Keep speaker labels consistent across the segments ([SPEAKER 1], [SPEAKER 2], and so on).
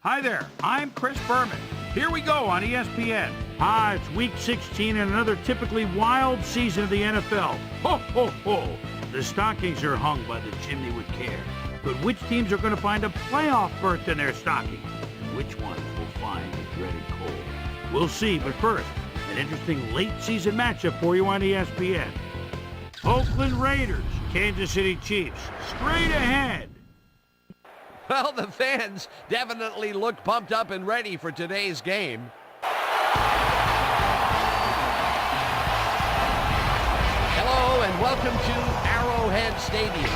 [SPEAKER 1] Hi there, I'm Chris Berman. Here we go on ESPN. It's week 16 and another typically wild season of the NFL. Ho, ho, ho. The stockings are hung by the chimney with care. But which teams are going to find a playoff berth in their stockings? And which ones will find the dreaded cold? We'll see, but first, an interesting late-season matchup for you on ESPN. Oakland Raiders, Kansas City Chiefs, straight ahead.
[SPEAKER 2] Well, the fans definitely look pumped up and ready for today's game. Hello and welcome to Arrowhead Stadium.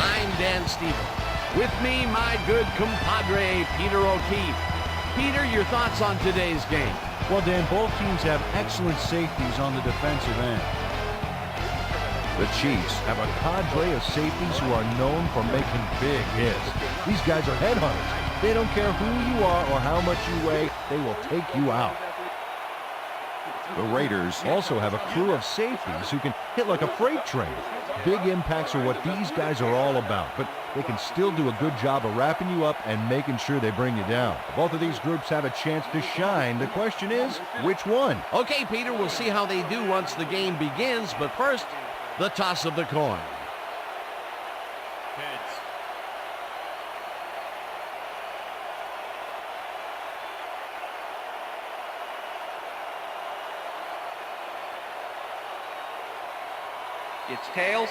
[SPEAKER 2] I'm Dan Stevens. With me, my good compadre, Peter O'Keefe. Peter, your thoughts on today's game?
[SPEAKER 3] Well, Dan, both teams have excellent safeties on the defensive end. The Chiefs have a cadre of safeties who are known for making big hits. These guys are headhunters. They don't care who you are or how much you weigh, they will take you out. The Raiders also have a crew of safeties who can hit like a freight train. Big impacts are what these guys are all about, but they can still do a good job of wrapping you up and making sure they bring you down. Both of these groups have a chance to shine. The question is, which one?
[SPEAKER 2] Okay, Peter, we'll see how they do once the game begins, but first, the toss of the coin.
[SPEAKER 4] Heads.
[SPEAKER 5] It's tails.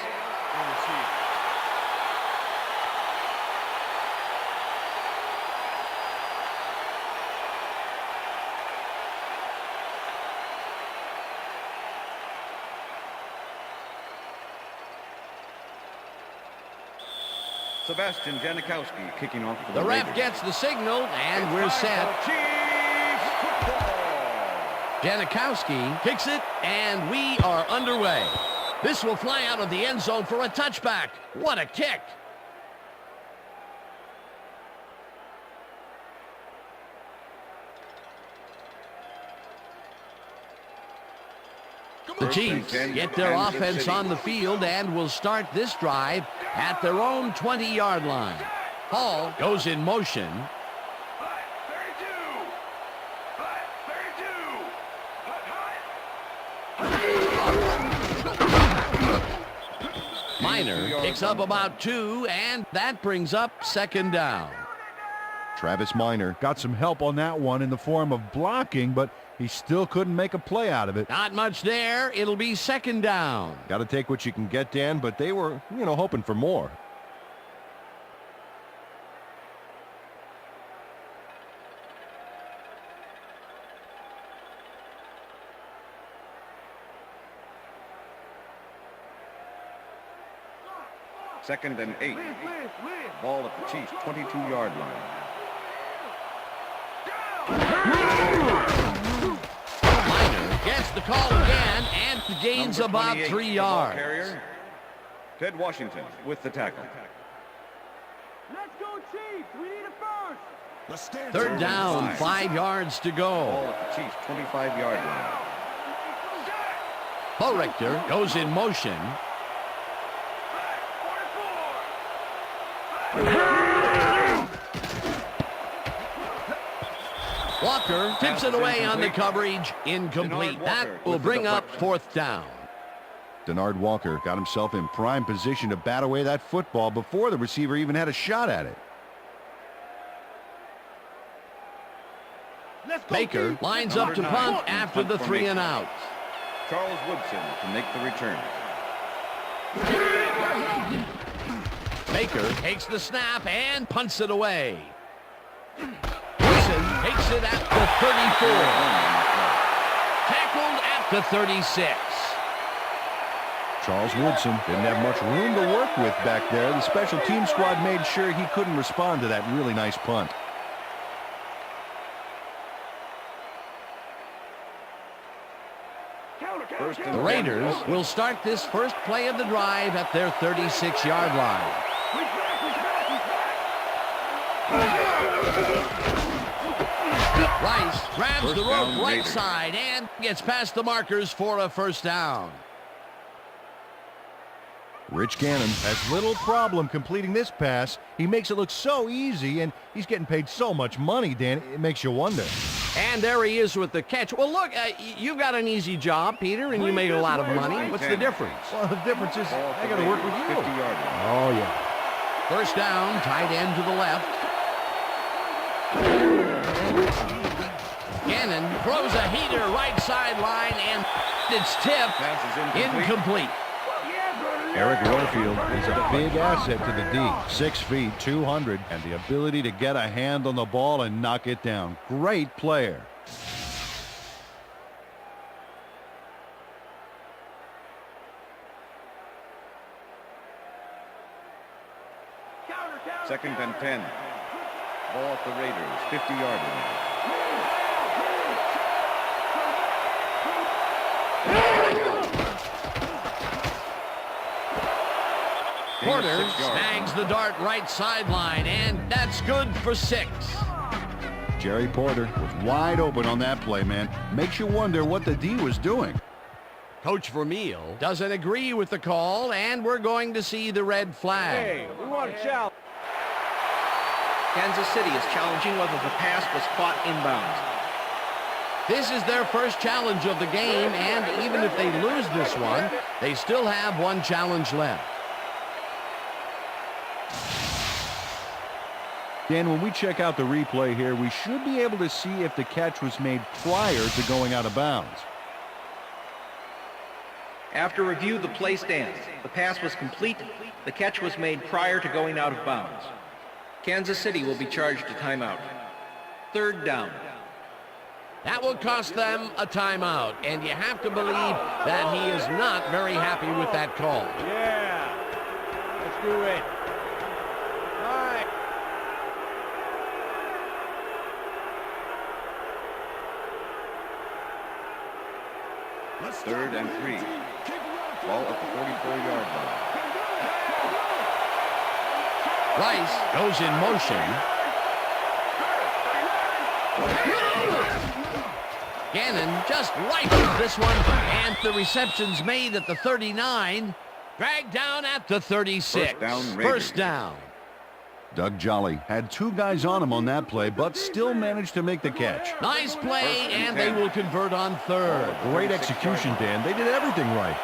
[SPEAKER 6] Sebastian Janikowski kicking off for
[SPEAKER 2] The
[SPEAKER 6] the
[SPEAKER 2] ref
[SPEAKER 6] Raiders.
[SPEAKER 2] gets the signal, and we're set.
[SPEAKER 6] Chiefs football.
[SPEAKER 2] Janikowski kicks it, and we are underway. This will fly out of the end zone for a touchback. What a kick. The Chiefs get their offense on the field and will start this drive at their own 20-yard line. Hall goes in motion. Minor picks up about 2, and that brings up second down.
[SPEAKER 3] Travis Minor got some help on that one in the form of blocking, but he still couldn't make a play out of it.
[SPEAKER 2] Not much there. It'll be second down.
[SPEAKER 3] Got to take what you can get, Dan, but they were, hoping for more.
[SPEAKER 6] Second and 8. Ball at the Chiefs' 22-yard line.
[SPEAKER 2] Minor gets the call again and gains
[SPEAKER 6] Number
[SPEAKER 2] about
[SPEAKER 6] 28,
[SPEAKER 2] 3
[SPEAKER 6] the ball
[SPEAKER 2] yards.
[SPEAKER 6] carrier, Ted Washington with the tackle.
[SPEAKER 4] Let's go, Chiefs. We need a first.
[SPEAKER 2] Third down, 5 yards to
[SPEAKER 6] Ball
[SPEAKER 2] go.
[SPEAKER 6] at the Chiefs' 25-yard line.
[SPEAKER 2] Richter goes in motion. Walker tips it away on the coverage. Incomplete. That will bring up fourth down.
[SPEAKER 3] Denard Walker got himself in prime position to bat away that football before the receiver even had a shot at it.
[SPEAKER 2] Baker lines up to punt after the 3 and out.
[SPEAKER 6] Charles Woodson to make the return.
[SPEAKER 2] Baker takes the snap and punts it away. Woodson takes it at the 34. Tackled at the 36.
[SPEAKER 3] Charles Woodson didn't have much room to work with back there. The special team squad made sure he couldn't respond to that really nice punt.
[SPEAKER 2] The Raiders will start this first play of the drive at their 36-yard line. Rice grabs the rope right side and gets past the markers for a first down.
[SPEAKER 3] Rich Gannon has little problem completing this pass. He makes it look so easy, and he's getting paid so much money, Dan, it makes you wonder.
[SPEAKER 2] And there he is with the catch. Well, look, you've got an easy job, Peter, and you make a lot of money. What's the difference?
[SPEAKER 3] Well, the difference is I got to work with you.
[SPEAKER 6] 50 yards.
[SPEAKER 3] Oh, yeah.
[SPEAKER 2] First down, tight end to the left. Gannon throws a heater right sideline, and it's tipped.
[SPEAKER 6] Pass is
[SPEAKER 2] Incomplete.
[SPEAKER 3] Eric Warfield is a big asset to the D. 6 feet, 200, and the ability to get a hand on the ball and knock it down. Great player.
[SPEAKER 6] Second and 10. Ball at the Raiders, 50-yard line.
[SPEAKER 2] Porter snags the dart right sideline, and that's good for 6.
[SPEAKER 3] Jerry Porter was wide open on that play, man. Makes you wonder what the D was doing.
[SPEAKER 2] Coach Vermeil doesn't agree with the call, and we're going to see the red flag.
[SPEAKER 4] Hey, we want to challenge.
[SPEAKER 5] Kansas City is challenging whether the pass was caught inbounds.
[SPEAKER 2] This is their first challenge of the game, and even if they lose this one, they still have one challenge left.
[SPEAKER 3] Dan, when we check out the replay here, we should be able to see if the catch was made prior to going out of bounds.
[SPEAKER 5] After review, the play stands. The pass was complete. The catch was made prior to going out of bounds. Kansas City will be charged a timeout. Third down.
[SPEAKER 2] That will cost them a timeout, and you have to believe that he is not very happy with that call.
[SPEAKER 4] Yeah. Let's do it. All right.
[SPEAKER 6] Third and 3. Ball at the 44-yard line.
[SPEAKER 2] Rice goes in motion. Gannon just rifles this one, and the reception's made at the 39. Dragged down at the 36.
[SPEAKER 6] First down, Raiders.
[SPEAKER 2] First down.
[SPEAKER 3] Doug Jolly had 2 guys on him on that play, but still managed to make the catch.
[SPEAKER 2] Nice play, and they will convert on third.
[SPEAKER 3] Great execution, Dan. They did everything right.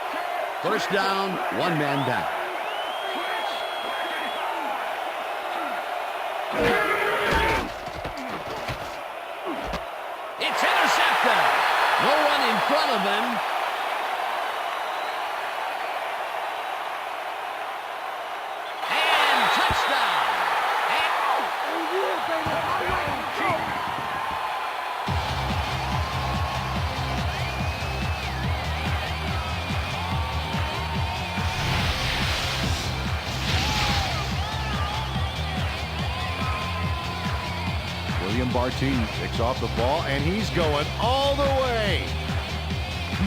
[SPEAKER 2] First down, one man down. It's intercepted. No one in front of him. And touchdown.
[SPEAKER 3] William Bartine picks off the ball, and he's going all the way.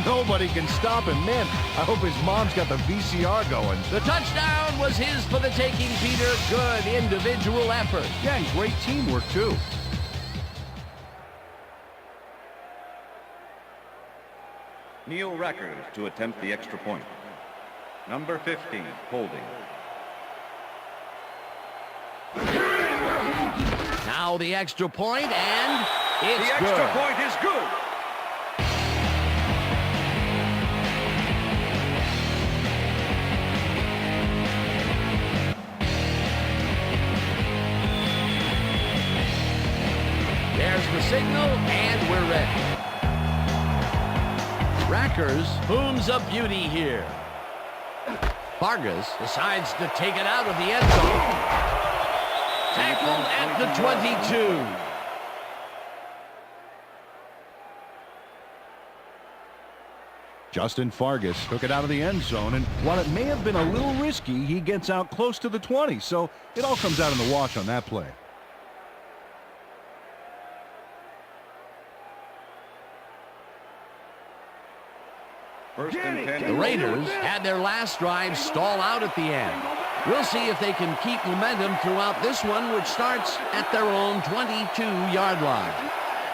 [SPEAKER 3] Nobody can stop him. Man, I hope his mom's got the VCR going.
[SPEAKER 2] The touchdown was his for the taking, Peter. Good individual effort.
[SPEAKER 3] Yeah, and great teamwork, too.
[SPEAKER 6] Neil Rackers to attempt the extra point. Number 15, holding.
[SPEAKER 2] Now the extra point, and it's
[SPEAKER 6] The
[SPEAKER 2] good.
[SPEAKER 6] extra point is good.
[SPEAKER 2] There's the signal, and we're ready. Rackers booms a beauty here. Vargas decides to take it out of the end zone. Tackled at the 22.
[SPEAKER 3] Justin Fargas took it out of the end zone, and while it may have been a little risky, he gets out close to the 20, so it all comes out in the wash on that play.
[SPEAKER 6] First and 10.
[SPEAKER 2] The Raiders had their last drive stall out at the end. We'll see if they can keep momentum throughout this one, which starts at their own 22-yard line.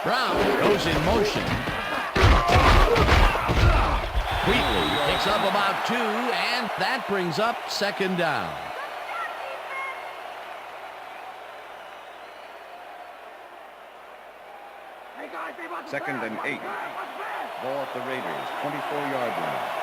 [SPEAKER 2] Brown goes in motion. Wheatley picks up about 2, and that brings up second down.
[SPEAKER 6] Second and 8. Ball at the Raiders' 24-yard line.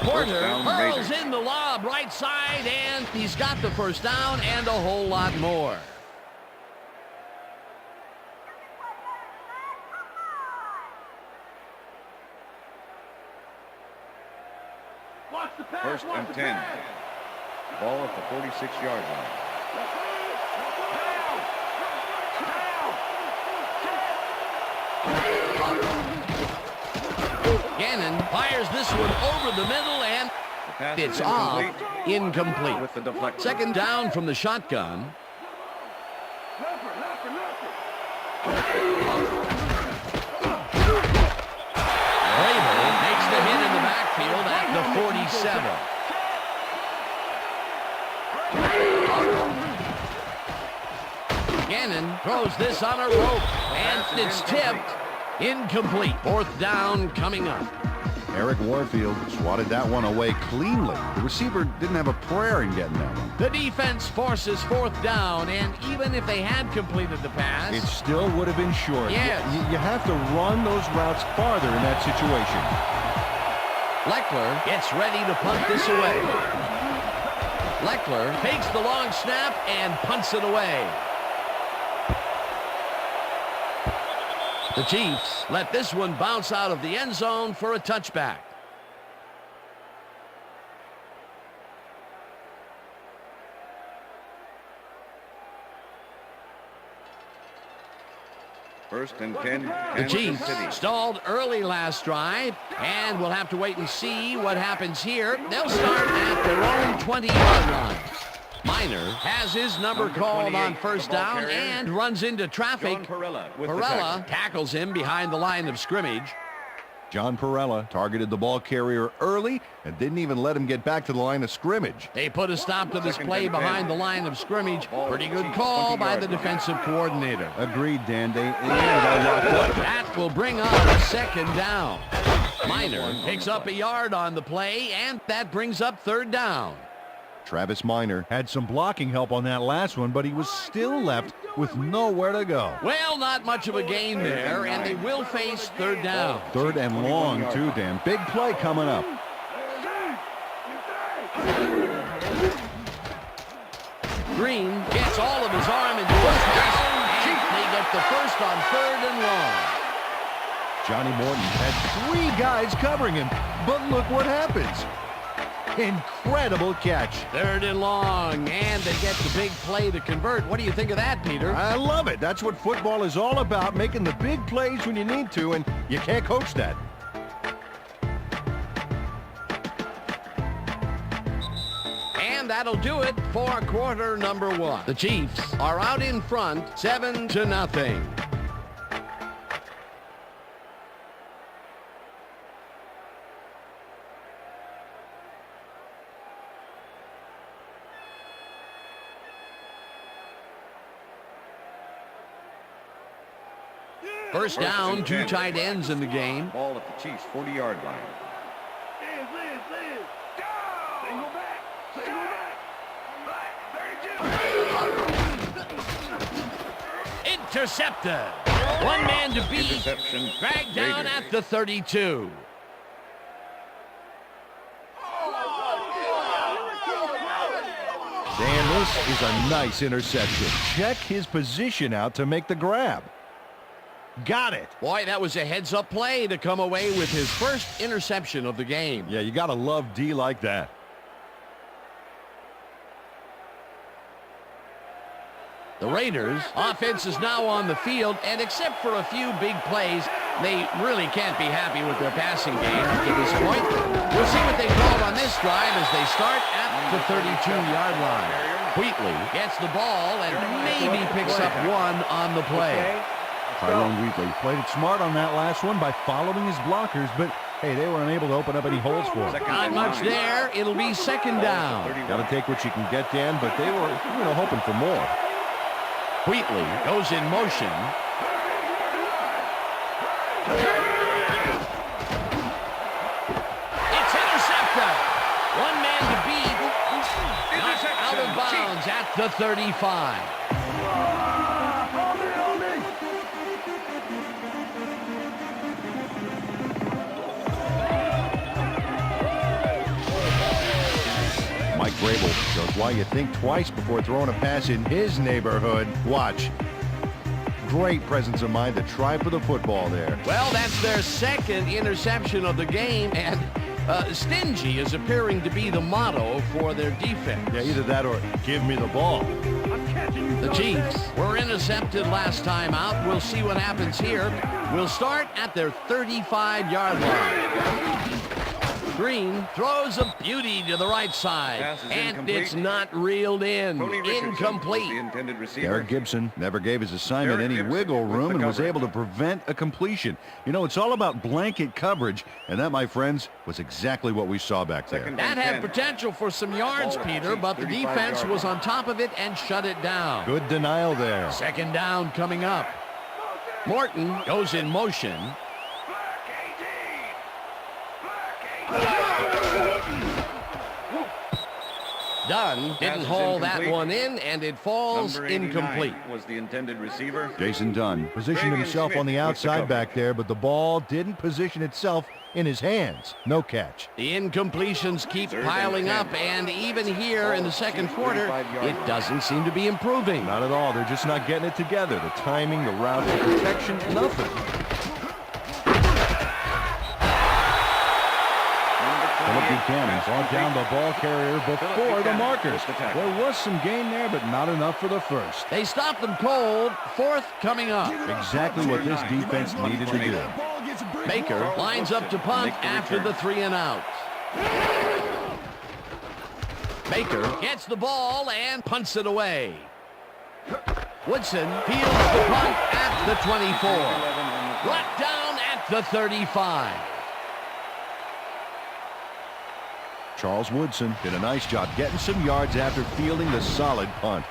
[SPEAKER 2] Porter hurls
[SPEAKER 6] Raiders.
[SPEAKER 2] in the lob right side, and he's got the first down and a whole lot more.
[SPEAKER 6] First and 10. Ball at the 46-yard line.
[SPEAKER 2] Gannon fires this one over the middle, and
[SPEAKER 6] The pass
[SPEAKER 2] it's
[SPEAKER 6] is
[SPEAKER 2] off.
[SPEAKER 6] incomplete.
[SPEAKER 2] Incomplete.
[SPEAKER 6] With the deflection.
[SPEAKER 2] Second down from the shotgun. Rabel makes the hit in the backfield at the 47. Gannon throws this on a rope, and it's tipped. Incomplete. Fourth down coming up.
[SPEAKER 3] Eric Warfield swatted that one away cleanly. The receiver didn't have a prayer in getting that one.
[SPEAKER 2] The defense forces fourth down, and even if they had completed the pass,
[SPEAKER 3] It still would have been short.
[SPEAKER 2] Yes.
[SPEAKER 3] You have to run those routes farther in that situation.
[SPEAKER 2] Leckler gets ready to punt this away. Leckler takes the long snap and punts it away. The Chiefs let this one bounce out of the end zone for a touchback.
[SPEAKER 6] First and 10.
[SPEAKER 2] The
[SPEAKER 6] Kansas
[SPEAKER 2] Chiefs
[SPEAKER 6] City.
[SPEAKER 2] stalled early last drive, and we'll have to wait and see what happens here. They'll start at their own 20-yard line. Miner has his number called
[SPEAKER 6] 28,
[SPEAKER 2] on first
[SPEAKER 6] the ball
[SPEAKER 2] down
[SPEAKER 6] carrier.
[SPEAKER 2] and runs into traffic.
[SPEAKER 6] John Perella with the
[SPEAKER 2] Perella
[SPEAKER 6] tackle.
[SPEAKER 2] tackles him behind the line of scrimmage.
[SPEAKER 3] John Perella targeted the ball carrier early and didn't even let him get back to the line of scrimmage.
[SPEAKER 2] They put a stop to this
[SPEAKER 6] Second
[SPEAKER 2] play
[SPEAKER 6] and 10.
[SPEAKER 2] behind the line of scrimmage.
[SPEAKER 6] Ball
[SPEAKER 2] Pretty
[SPEAKER 6] at
[SPEAKER 2] good
[SPEAKER 6] the
[SPEAKER 2] call by
[SPEAKER 6] 20-yard
[SPEAKER 2] the
[SPEAKER 6] line.
[SPEAKER 2] defensive coordinator.
[SPEAKER 3] Agreed, Dan. They locked up.
[SPEAKER 2] That will bring up second down. Miner picks up a yard on the play, and that brings up third down.
[SPEAKER 3] Travis Miner had some blocking help on that last one, but he was still left with nowhere to go.
[SPEAKER 2] Well, not much of a gain there, and they will face third down.
[SPEAKER 3] Third and long, too, Dan. Big play coming up.
[SPEAKER 2] Green gets all of his arm into his pass, and they get the first on third and long.
[SPEAKER 3] Johnny Morton had 3 guys covering him, but look what happens. Incredible catch.
[SPEAKER 2] Third and long, and they get the big play to convert. What do you think of that, Peter?
[SPEAKER 3] I love it. That's what football is all about, making the big plays when you need to, and you can't coach that.
[SPEAKER 2] And that'll do it for quarter number 1. The Chiefs are out in front, 7-0. First down, 2 tight ends in the game.
[SPEAKER 6] Ball at the Chiefs' 40-yard line.
[SPEAKER 2] Intercepted. One man to beat.
[SPEAKER 6] Interception.
[SPEAKER 2] Dragged down
[SPEAKER 6] Raiders.
[SPEAKER 2] at the 32.
[SPEAKER 3] Dan, this is a nice interception. Check his position out to make the grab. Got it.
[SPEAKER 2] Boy, that was a heads-up play to come away with his first interception of the game.
[SPEAKER 3] Yeah, you got to love D like that.
[SPEAKER 2] The Raiders' offense is now on the field, and except for a few big plays, they really can't be happy with their passing game up to this point. We'll see what they call on this drive as they start at the 32-yard line. Wheatley gets the ball and maybe picks up one on the play.
[SPEAKER 3] Tyrone Wheatley played it smart on that last one by following his blockers, but hey, they were unable to open up any holes for him.
[SPEAKER 2] Not much there. It'll be second down.
[SPEAKER 3] Got to take what you can get, Dan, but they were, hoping for more.
[SPEAKER 2] Wheatley goes in motion. It's intercepted. One man to beat. Knocked out of bounds at the 35.
[SPEAKER 3] Mike Vrabel shows why you think twice before throwing a pass in his neighborhood. Watch. Great presence of mind to try for the football there.
[SPEAKER 2] Well, that's their second interception of the game, and stingy is appearing to be the motto for their defense.
[SPEAKER 3] Yeah, either that or give me the ball.
[SPEAKER 2] The Chiefs were intercepted last time out. We'll see what happens here. We'll start at their 35-yard line. Green throws a beauty to the right side, and it's not reeled in. Incomplete.
[SPEAKER 6] The intended receiver.
[SPEAKER 3] Derek Gibson never gave his assignment any wiggle room and was able to prevent a completion. You know, it's all about blanket coverage, and that, my friends, was exactly what we saw back there.
[SPEAKER 2] That had potential for some yards, Peter, but the defense was on top of it and shut it down.
[SPEAKER 3] Good denial there.
[SPEAKER 2] Second down coming up. Morton goes in motion. Dunn didn't haul that one in, and it falls incomplete.
[SPEAKER 6] Was the intended receiver.
[SPEAKER 3] Jason Dunn positioned himself on the outside back there, but the ball didn't position itself in his hands. No catch.
[SPEAKER 2] The incompletions keep piling up, and even here in the second quarter, it doesn't seem to be improving.
[SPEAKER 3] Not at all. They're just not getting it together. The timing, the route, the protection, nothing. Buchanan brought down the ball carrier before the markers. There was some gain there, but not enough for the first.
[SPEAKER 2] They stopped them cold. Fourth coming up.
[SPEAKER 3] Exactly what this defense needed to do.
[SPEAKER 2] Baker lines up to punt after the 3 and out. Baker gets the ball and punts it away. Woodson fields the punt at the 24. Brought down at the 35.
[SPEAKER 3] Charles Woodson did a nice job getting some yards after fielding the solid punt.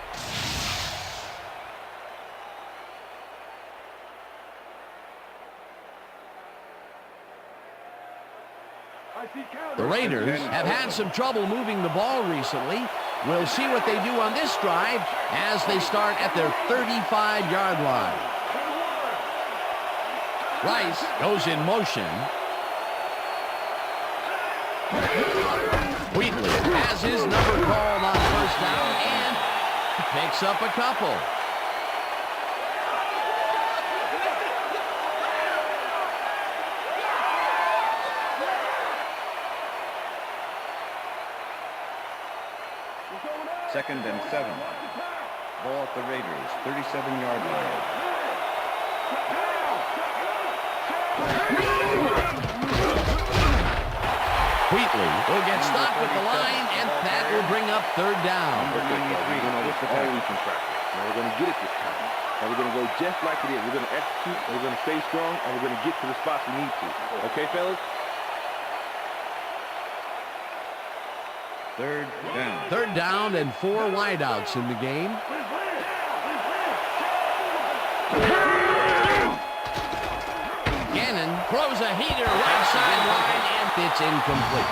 [SPEAKER 2] The Raiders have had some trouble moving the ball recently. We'll see what they do on this drive as they start at their 35-yard line. Rice goes in motion. Wheatley has his number called on first down and picks up a couple.
[SPEAKER 6] Second and 7. Ball at the Raiders, 37-yard line.
[SPEAKER 2] Wheatley will get stopped with the line, and that will bring up third down.
[SPEAKER 7] Now we're going to get it this time. Now we're going to go just like it is. We're going to execute, and we're going to stay strong, and we're going to get to the spots we need to. Okay, fellas?
[SPEAKER 6] Third down.
[SPEAKER 2] Third down and 4 wideouts in the game. Gannon throws a heater right sideline, and it's incomplete.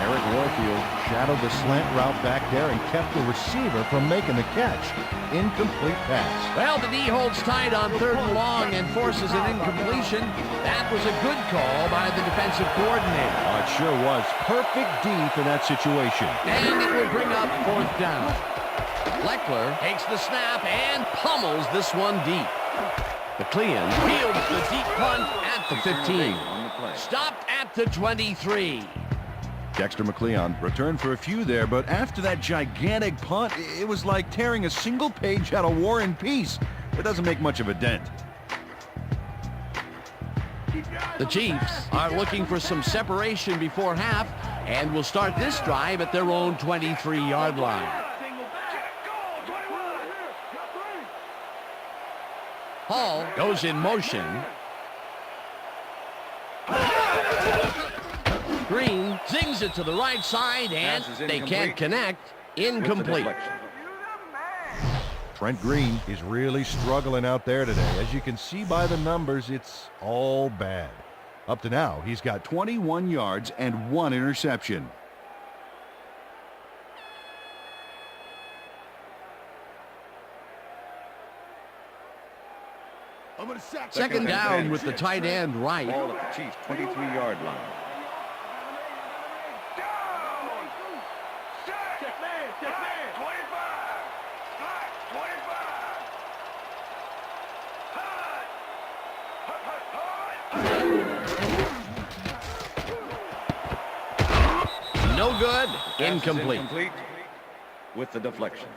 [SPEAKER 3] Eric Warfield shadowed the slant route back there and kept the receiver from making the catch. Incomplete pass.
[SPEAKER 2] Well, the D holds tight on third and long and forces an incompletion. That was a good call by the defensive coordinator.
[SPEAKER 3] Oh, it sure was. Perfect deep in that situation.
[SPEAKER 2] And it will bring up fourth down. Leckler takes the snap and pummels this one deep. McLean fields the deep punt at the 15. Stopped at the 23.
[SPEAKER 3] Dexter McLeon returned for a few there, but after that gigantic punt, it was like tearing a single page out of War and Peace. It doesn't make much of a dent.
[SPEAKER 2] The Chiefs are looking for some separation before half and will start this drive at their own 23-yard line. Hall goes in motion. Green zings it to the right side, and they can't connect. Incomplete.
[SPEAKER 3] Trent Green is really struggling out there today. As you can see by the numbers, it's all bad. Up to now, he's got 21 yards and 1 interception.
[SPEAKER 2] Second down with the tight end right.
[SPEAKER 6] Ball at the Chiefs' 23-yard line.
[SPEAKER 2] No good.
[SPEAKER 6] Pass is
[SPEAKER 2] Incomplete.
[SPEAKER 6] Incomplete with the deflection.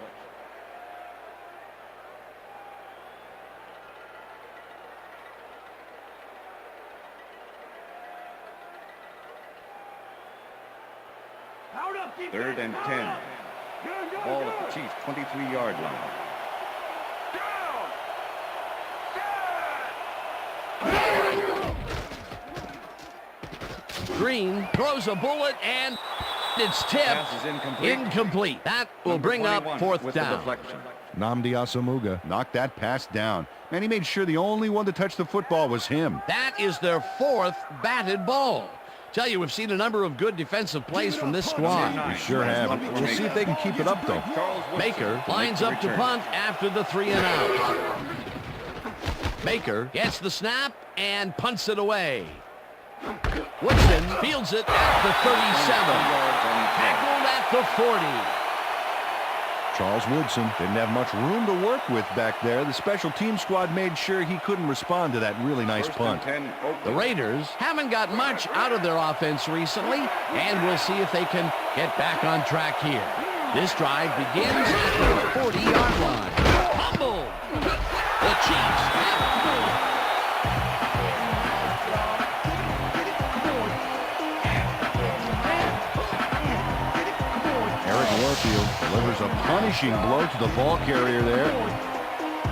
[SPEAKER 6] Third and 10. Ball at the Chiefs' 23-yard line.
[SPEAKER 2] Green throws a bullet and it's tipped.
[SPEAKER 6] Pass is incomplete.
[SPEAKER 2] Incomplete. That will
[SPEAKER 6] Number
[SPEAKER 2] bring up
[SPEAKER 6] 21
[SPEAKER 2] fourth
[SPEAKER 6] with the
[SPEAKER 2] down.
[SPEAKER 6] deflection.
[SPEAKER 3] Nnamdi Asomugha knocked that pass down, and he made sure the only one to touch the football was him.
[SPEAKER 2] That is their fourth batted ball. Tell you, we've seen a number of good defensive plays from this squad.
[SPEAKER 3] We sure have. We'll see if they can keep it up, though.
[SPEAKER 2] Baker lines up to punt after the 3 and out. Baker gets the snap and punts it away. Woodson fields it at the 37. Tackled at the 40.
[SPEAKER 3] Charles Woodson didn't have much room to work with back there. The special team squad made sure he couldn't respond to that really nice punt.
[SPEAKER 2] The Raiders haven't got much out of their offense recently, and we'll see if they can get back on track here. This drive begins at the 40-yard line. Fumble! The Chiefs have it.
[SPEAKER 3] Warfield delivers a punishing blow to the ball carrier there,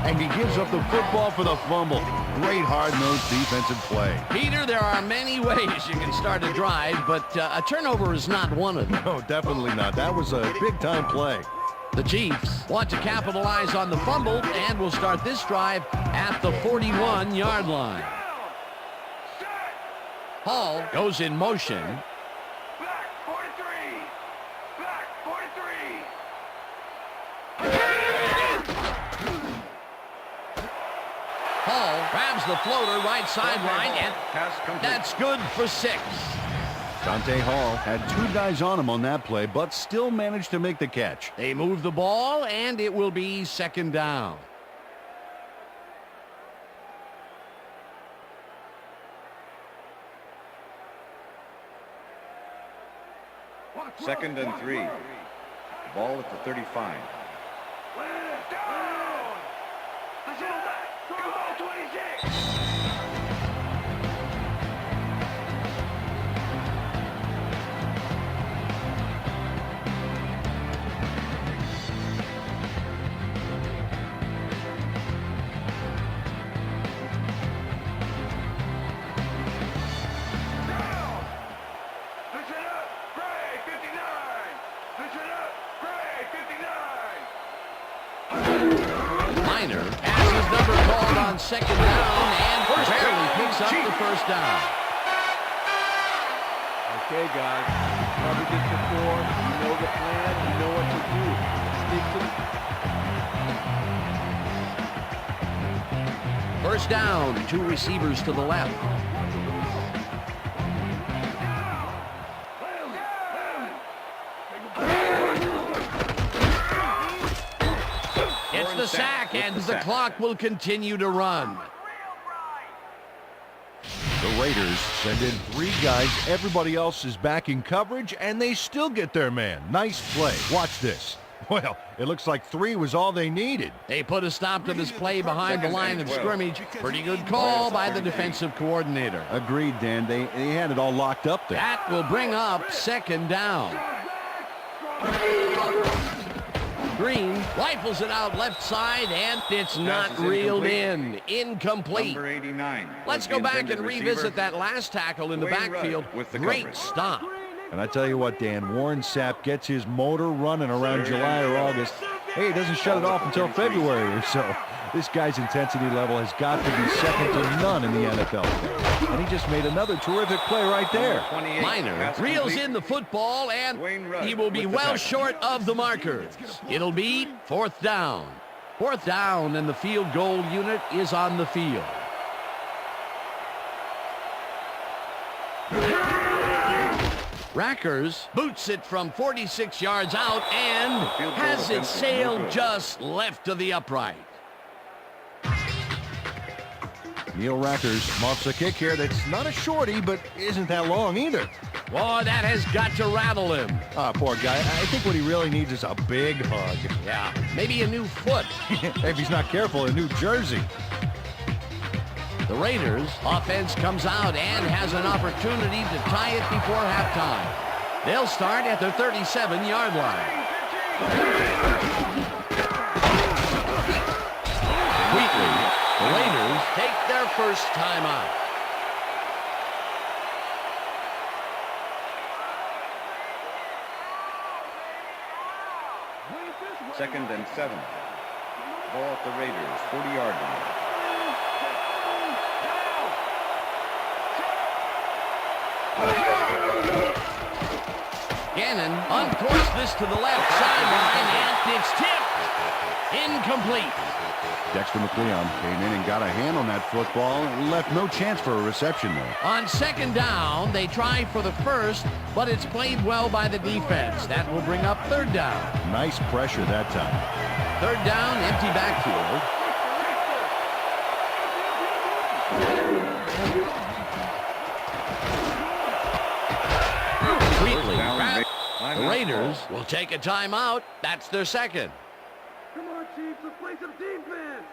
[SPEAKER 3] and he gives up the football for the fumble. Great hard-nosed defensive play.
[SPEAKER 2] Peter, there are many ways you can start a drive, but a turnover is not one of them.
[SPEAKER 3] No, definitely not. That was a big-time play.
[SPEAKER 2] The Chiefs want to capitalize on the fumble and will start this drive at the 41-yard line. Hall goes in motion. Hall grabs the floater right sideline, and that's good for 6.
[SPEAKER 3] Dante Hall had 2 guys on him on that play, but still managed to make the catch.
[SPEAKER 2] They move the ball, and it will be second down.
[SPEAKER 6] Second and 3. Ball at the 35.
[SPEAKER 2] Has his number called on second down and barely picks up the first down.
[SPEAKER 4] Okay, guys. Covered this before. You know the plan. You know what to do. Stick to the...
[SPEAKER 2] First down, 2 receivers to the left. It's the sack, and the clock will continue to run.
[SPEAKER 3] The Raiders send in 3 guys. Everybody else is back in coverage, and they still get their man. Nice play. Watch this. Well, it looks like 3 was all they needed.
[SPEAKER 2] They put a stop to this play behind the line of scrimmage. Pretty good call by the defensive coordinator.
[SPEAKER 3] Agreed, Dan. They had it all locked up there.
[SPEAKER 2] That will bring up second down. Green rifles it out left side, and it's not reeled in. Incomplete.
[SPEAKER 6] Number 89.
[SPEAKER 2] Let's go back and revisit that last tackle in the backfield. Great stop.
[SPEAKER 3] And I tell you what, Dan, Warren Sapp gets his motor running around July or August. Hey, he doesn't shut it off until February or so. This guy's intensity level has got to be second to none in the NFL. And he just made another terrific play right there.
[SPEAKER 2] Minor reels in the football, and he will be well short of the markers. It'll be fourth down. Fourth down, and the field goal unit is on the field. Rackers boots it from 46 yards out and has it sailed just left of the upright.
[SPEAKER 3] Neil Rackers muffs a kick here that's not a shorty, but isn't that long either.
[SPEAKER 2] Boy, that has got to rattle him.
[SPEAKER 3] Poor guy. I think what he really needs is a big hug.
[SPEAKER 2] Yeah, maybe a new foot.
[SPEAKER 3] If he's not careful, a new jersey.
[SPEAKER 2] The Raiders offense comes out and has an opportunity to tie it before halftime. They'll start at their 37-yard line. Wheatley, the Raiders take their first timeout.
[SPEAKER 6] Second and 7. Ball at the Raiders, 40-yard line.
[SPEAKER 2] Gannon uncourses this to the left sideline, and it's tipped. Incomplete.
[SPEAKER 3] Dexter McLeon came in and got a hand on that football and left no chance for a reception there.
[SPEAKER 2] On second down, they try for the first, but it's played well by the defense. That will bring up third down.
[SPEAKER 3] Nice pressure that time.
[SPEAKER 2] Third down, empty backfield. Wheatley. The Raiders will take a timeout. That's their second.
[SPEAKER 4] Come on, Chiefs, let's play some defense.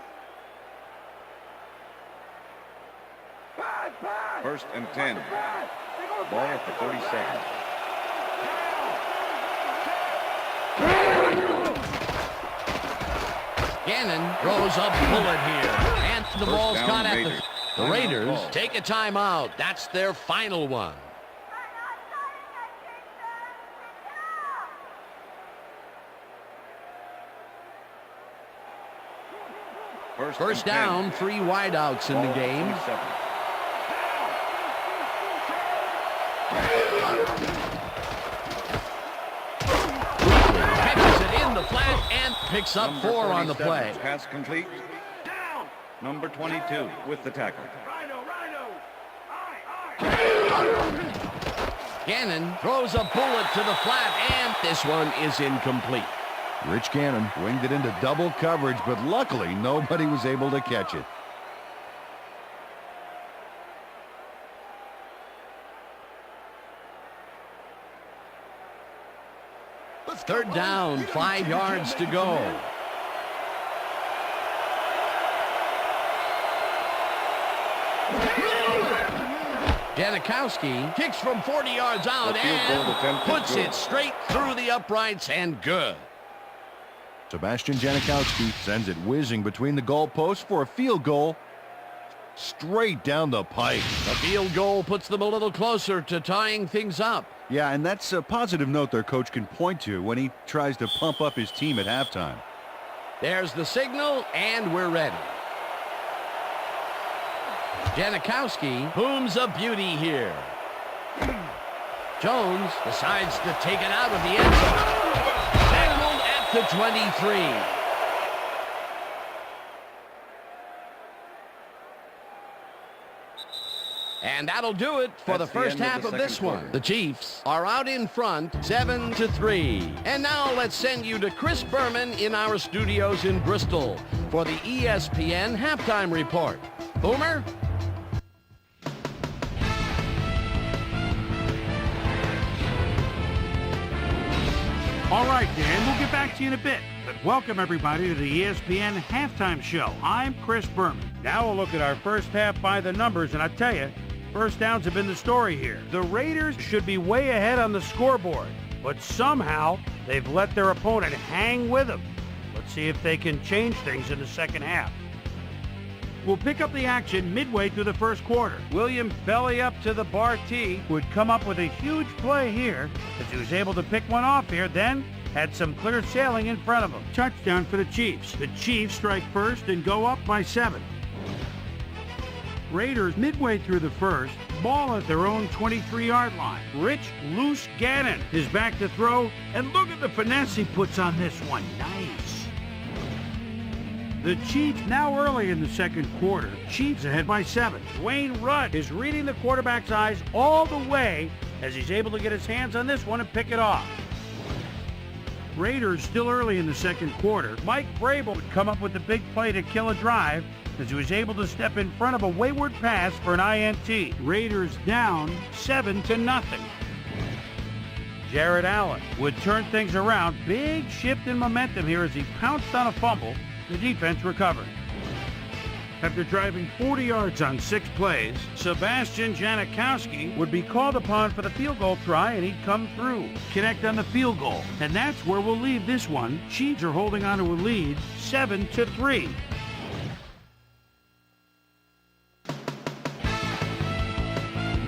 [SPEAKER 4] Pass, pass.
[SPEAKER 6] First and 10. Ball at the 37.
[SPEAKER 2] Gannon throws a bullet here, and the ball's
[SPEAKER 6] down,
[SPEAKER 2] caught at
[SPEAKER 6] Raiders.
[SPEAKER 2] the Raiders take a timeout. That's their final one. First down, 3 wideouts in the game. Catches it in the flat and picks up 4 on the play.
[SPEAKER 6] Pass complete. Number 22 with the tackle.
[SPEAKER 2] Gannon throws a bullet to the flat, and this one is incomplete.
[SPEAKER 3] Rich Gannon winged it into double coverage, but luckily nobody was able to catch it.
[SPEAKER 2] Third down, 5 yards to go. Janikowski kicks from 40 yards out and puts it straight through the uprights, and good.
[SPEAKER 3] Sebastian Janikowski sends it whizzing between the goalposts for a field goal straight down the pipe.
[SPEAKER 2] The field goal puts them a little closer to tying things up.
[SPEAKER 3] Yeah, and that's a positive note their coach can point to when he tries to pump up his team at halftime.
[SPEAKER 2] There's the signal, and we're ready. Janikowski booms a beauty here. Jones decides to take it out of the end zone. Tackled at the 23. And that'll do it for the first half of this one. The Chiefs are out in front, 7-3. And now let's send you to Chris Berman in our studios in Bristol for the ESPN Halftime Report. Boomer?
[SPEAKER 1] All right, Dan, we'll get back to you in a bit. But welcome, everybody, to the ESPN Halftime Show. I'm Chris Berman. Now we'll look at our first half by the numbers, and I tell you, first downs have been the story here. The Raiders should be way ahead on the scoreboard, but somehow they've let their opponent hang with them. Let's see if they can change things in the second half. We'll pick up the action midway through the first quarter. William belly up to the bar T, who would come up with a huge play here as he was able to pick one off here. Then had some clear sailing in front of them. Touchdown for the Chiefs. The Chiefs strike first and go up by 7. Raiders midway through the first, ball at their own 23-yard line. Rich Loose Gannon is back to throw, and look at the finesse he puts on this one. Nice. The Chiefs now early in the second quarter. Chiefs ahead by 7. Dwayne Rudd is reading the quarterback's eyes all the way as he's able to get his hands on this one and pick it off. Raiders still early in the second quarter. Mike Vrabel would come up with the big play to kill a drive as he was able to step in front of a wayward pass for an INT. Raiders down 7-0. Jared Allen would turn things around. Big shift in momentum here as he pounced on a fumble. The defense recovered. After driving 40 yards on 6 plays, Sebastian Janikowski would be called upon for the field goal try, and he'd come through. Connect on the field goal. And that's where we'll leave this one. Chiefs are holding on to a lead 7-3.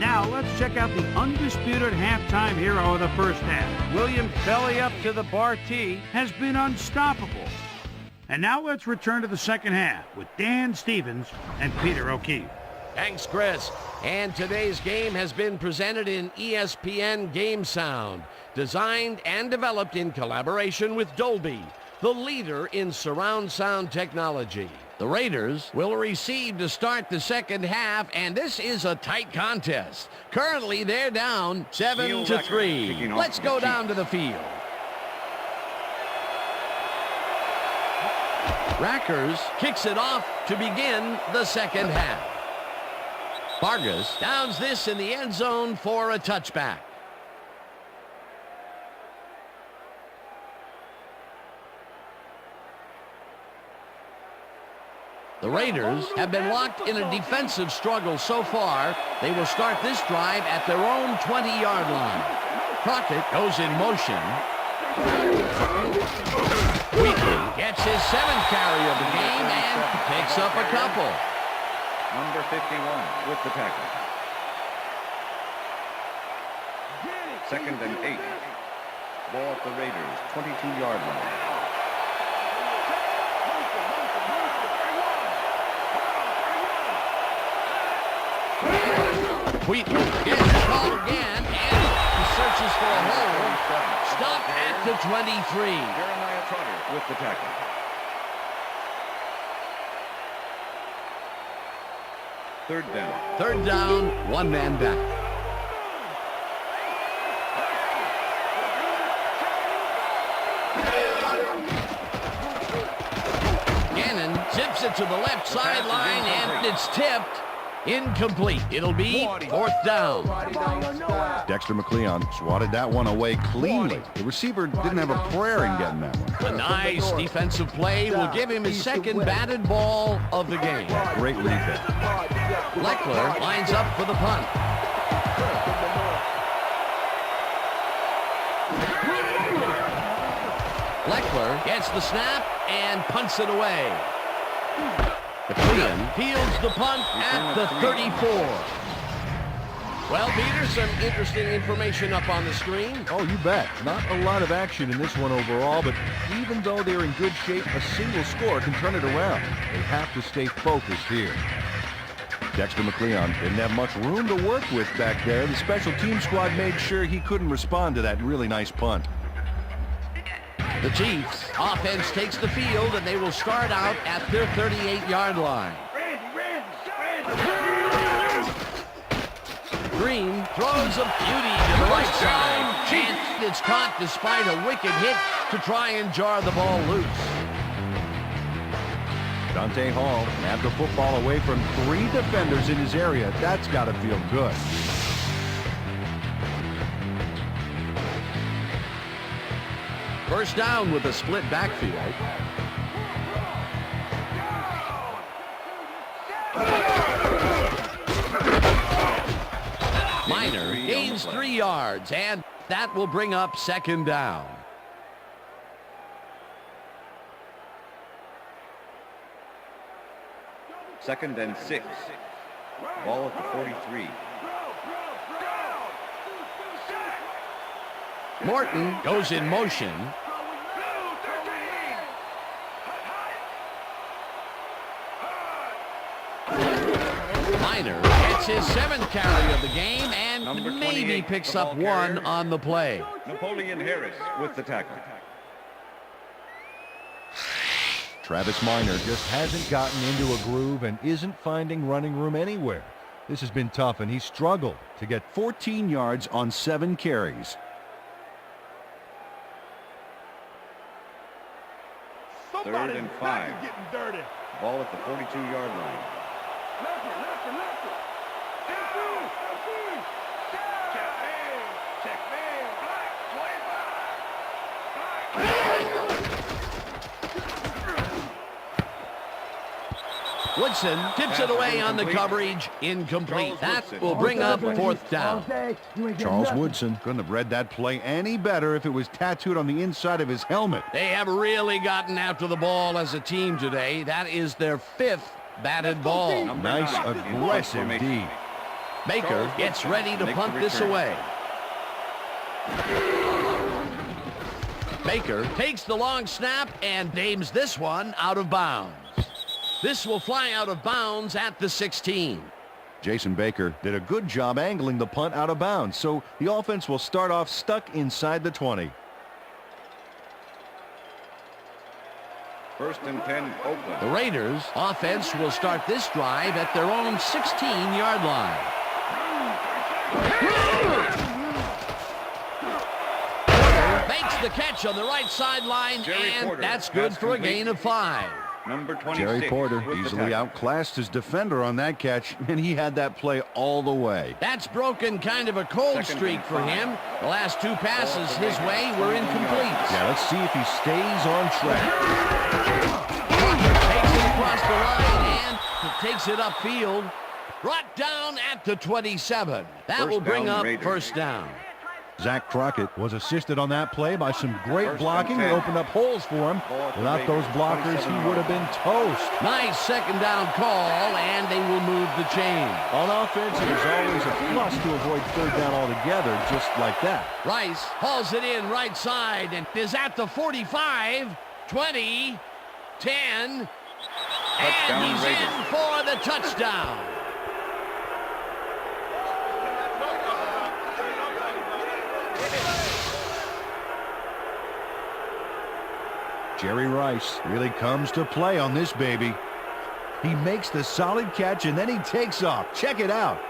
[SPEAKER 1] Now let's check out the undisputed halftime hero of the first half. William belly up to the bar T has been unstoppable. And now let's return to the second half with Dan Stevens and Peter O'Keefe.
[SPEAKER 2] Thanks, Chris. And today's game has been presented in ESPN Game Sound, designed and developed in collaboration with Dolby, the leader in surround sound technology. The Raiders will receive to start the second half, and this is a tight contest. Currently, they're down 7-3. Let's go down to the field. Rackers kicks it off to begin the second half. Vargas downs this in the end zone for a touchback. The Raiders have been locked in a defensive struggle so far. They will start this drive at their own 20-yard line. Crockett goes in motion. Wheatley gets his 7th carry of the game and picks up a couple.
[SPEAKER 6] Number 51 with the tackle. 2nd and 8. Ball at the Raiders' 22-yard line.
[SPEAKER 2] Wheatley gets the call again and he searches for a hole. Stopped at the 23.
[SPEAKER 6] Jeremiah Trotter with the tackle.
[SPEAKER 2] Third down, one man back. Gannon zips it to the left sideline and it's tipped. Incomplete. It'll be 4th down.
[SPEAKER 3] Dexter McLeon swatted that one away cleanly. The receiver didn't have a prayer in getting that one.
[SPEAKER 2] A nice defensive play will give him his 2nd batted ball of the game.
[SPEAKER 3] Great lead there.
[SPEAKER 2] Leckler lines up for the punt. Leckler gets the snap and punts it away. McLeon fields the punt at the 34. Well, Peter, some interesting information up on the screen.
[SPEAKER 3] Oh, you bet. Not a lot of action in this one overall, but even though they're in good shape, a single score can turn it around. They have to stay focused here. Dexter McLeon didn't have much room to work with back there. The special team squad made sure he couldn't respond to that really nice punt.
[SPEAKER 2] The Chiefs offense takes the field, and they will start out at their 38-yard line. Green throws a beauty to the right side. And it's caught despite a wicked hit to try and jar the ball loose.
[SPEAKER 3] Dante Hall had the football away from 3 defenders in his area. That's got to feel good.
[SPEAKER 2] First down with a split backfield. Minor gains 3 yards, and that will bring up 2nd down.
[SPEAKER 6] Second and 6. Ball at the 43.
[SPEAKER 2] Morton goes in motion. Minor gets his 7th carry of the game and
[SPEAKER 6] Number
[SPEAKER 2] maybe
[SPEAKER 6] 28,
[SPEAKER 2] picks
[SPEAKER 6] the
[SPEAKER 2] up
[SPEAKER 6] ball
[SPEAKER 2] one
[SPEAKER 6] carrier.
[SPEAKER 2] on the play.
[SPEAKER 6] Napoleon Harris with the tackle.
[SPEAKER 3] Travis Minor just hasn't gotten into a groove and isn't finding running room anywhere. This has been tough, and he's struggled to get 14 yards on 7 carries.
[SPEAKER 6] Third and 5. Ball at the 42-yard line.
[SPEAKER 2] Woodson tips it away on the coverage. Incomplete. That will bring up 4th down.
[SPEAKER 3] Charles Woodson couldn't have read that play any better if it was tattooed on the inside of his helmet.
[SPEAKER 2] They have really gotten after the ball as a team today. That is their 5th batted ball.
[SPEAKER 3] Nice, aggressive D.
[SPEAKER 2] Baker gets ready to punt this away. Baker takes the long snap and aims this one out of bounds. This will fly out of bounds at the 16.
[SPEAKER 3] Jason Baker did a good job angling the punt out of bounds, so the offense will start off stuck inside the 20.
[SPEAKER 6] First and 10, Oakland.
[SPEAKER 2] The Raiders offense will start this drive at their own 16-yard line. Porter makes the catch on the right sideline, and
[SPEAKER 6] Porter,
[SPEAKER 2] that's good
[SPEAKER 6] pass
[SPEAKER 2] for a
[SPEAKER 6] complete.
[SPEAKER 2] gain of 5.
[SPEAKER 6] Number 26.
[SPEAKER 3] Jerry Porter
[SPEAKER 6] with the
[SPEAKER 3] easily
[SPEAKER 6] tackle.
[SPEAKER 3] outclassed his defender on that catch, and he had that play all the way.
[SPEAKER 2] That's broken kind of a cold
[SPEAKER 6] Second
[SPEAKER 2] streak
[SPEAKER 6] and
[SPEAKER 2] for
[SPEAKER 6] 5.
[SPEAKER 2] him. The last 2 passes his way were incomplete.
[SPEAKER 3] Yeah, let's see if he stays on track.
[SPEAKER 2] Crocker takes it across the line and takes it upfield. Brought down at the 27. That
[SPEAKER 6] First
[SPEAKER 2] will bring
[SPEAKER 6] down,
[SPEAKER 2] up
[SPEAKER 6] Raiders.
[SPEAKER 2] 1st down.
[SPEAKER 3] Zach Crockett was assisted on that play by some great
[SPEAKER 6] First
[SPEAKER 3] blocking.
[SPEAKER 6] and
[SPEAKER 3] He
[SPEAKER 6] 10.
[SPEAKER 3] opened up holes for him.
[SPEAKER 6] Ball at the
[SPEAKER 3] Without those
[SPEAKER 6] Raiders,
[SPEAKER 3] blockers, he
[SPEAKER 6] 27
[SPEAKER 3] would have been toast.
[SPEAKER 2] Nice 2nd down call, and they will move the chain.
[SPEAKER 3] On offense, it is always a plus to avoid 3rd down altogether, just like that.
[SPEAKER 2] Rice hauls it in right side and is at the 45, 20, 10, and
[SPEAKER 6] Touchdown,
[SPEAKER 2] he's
[SPEAKER 6] Raiders.
[SPEAKER 2] in for the touchdown.
[SPEAKER 3] Jerry Rice really comes to play on this baby. He makes the solid catch, and then he takes off. Check it out.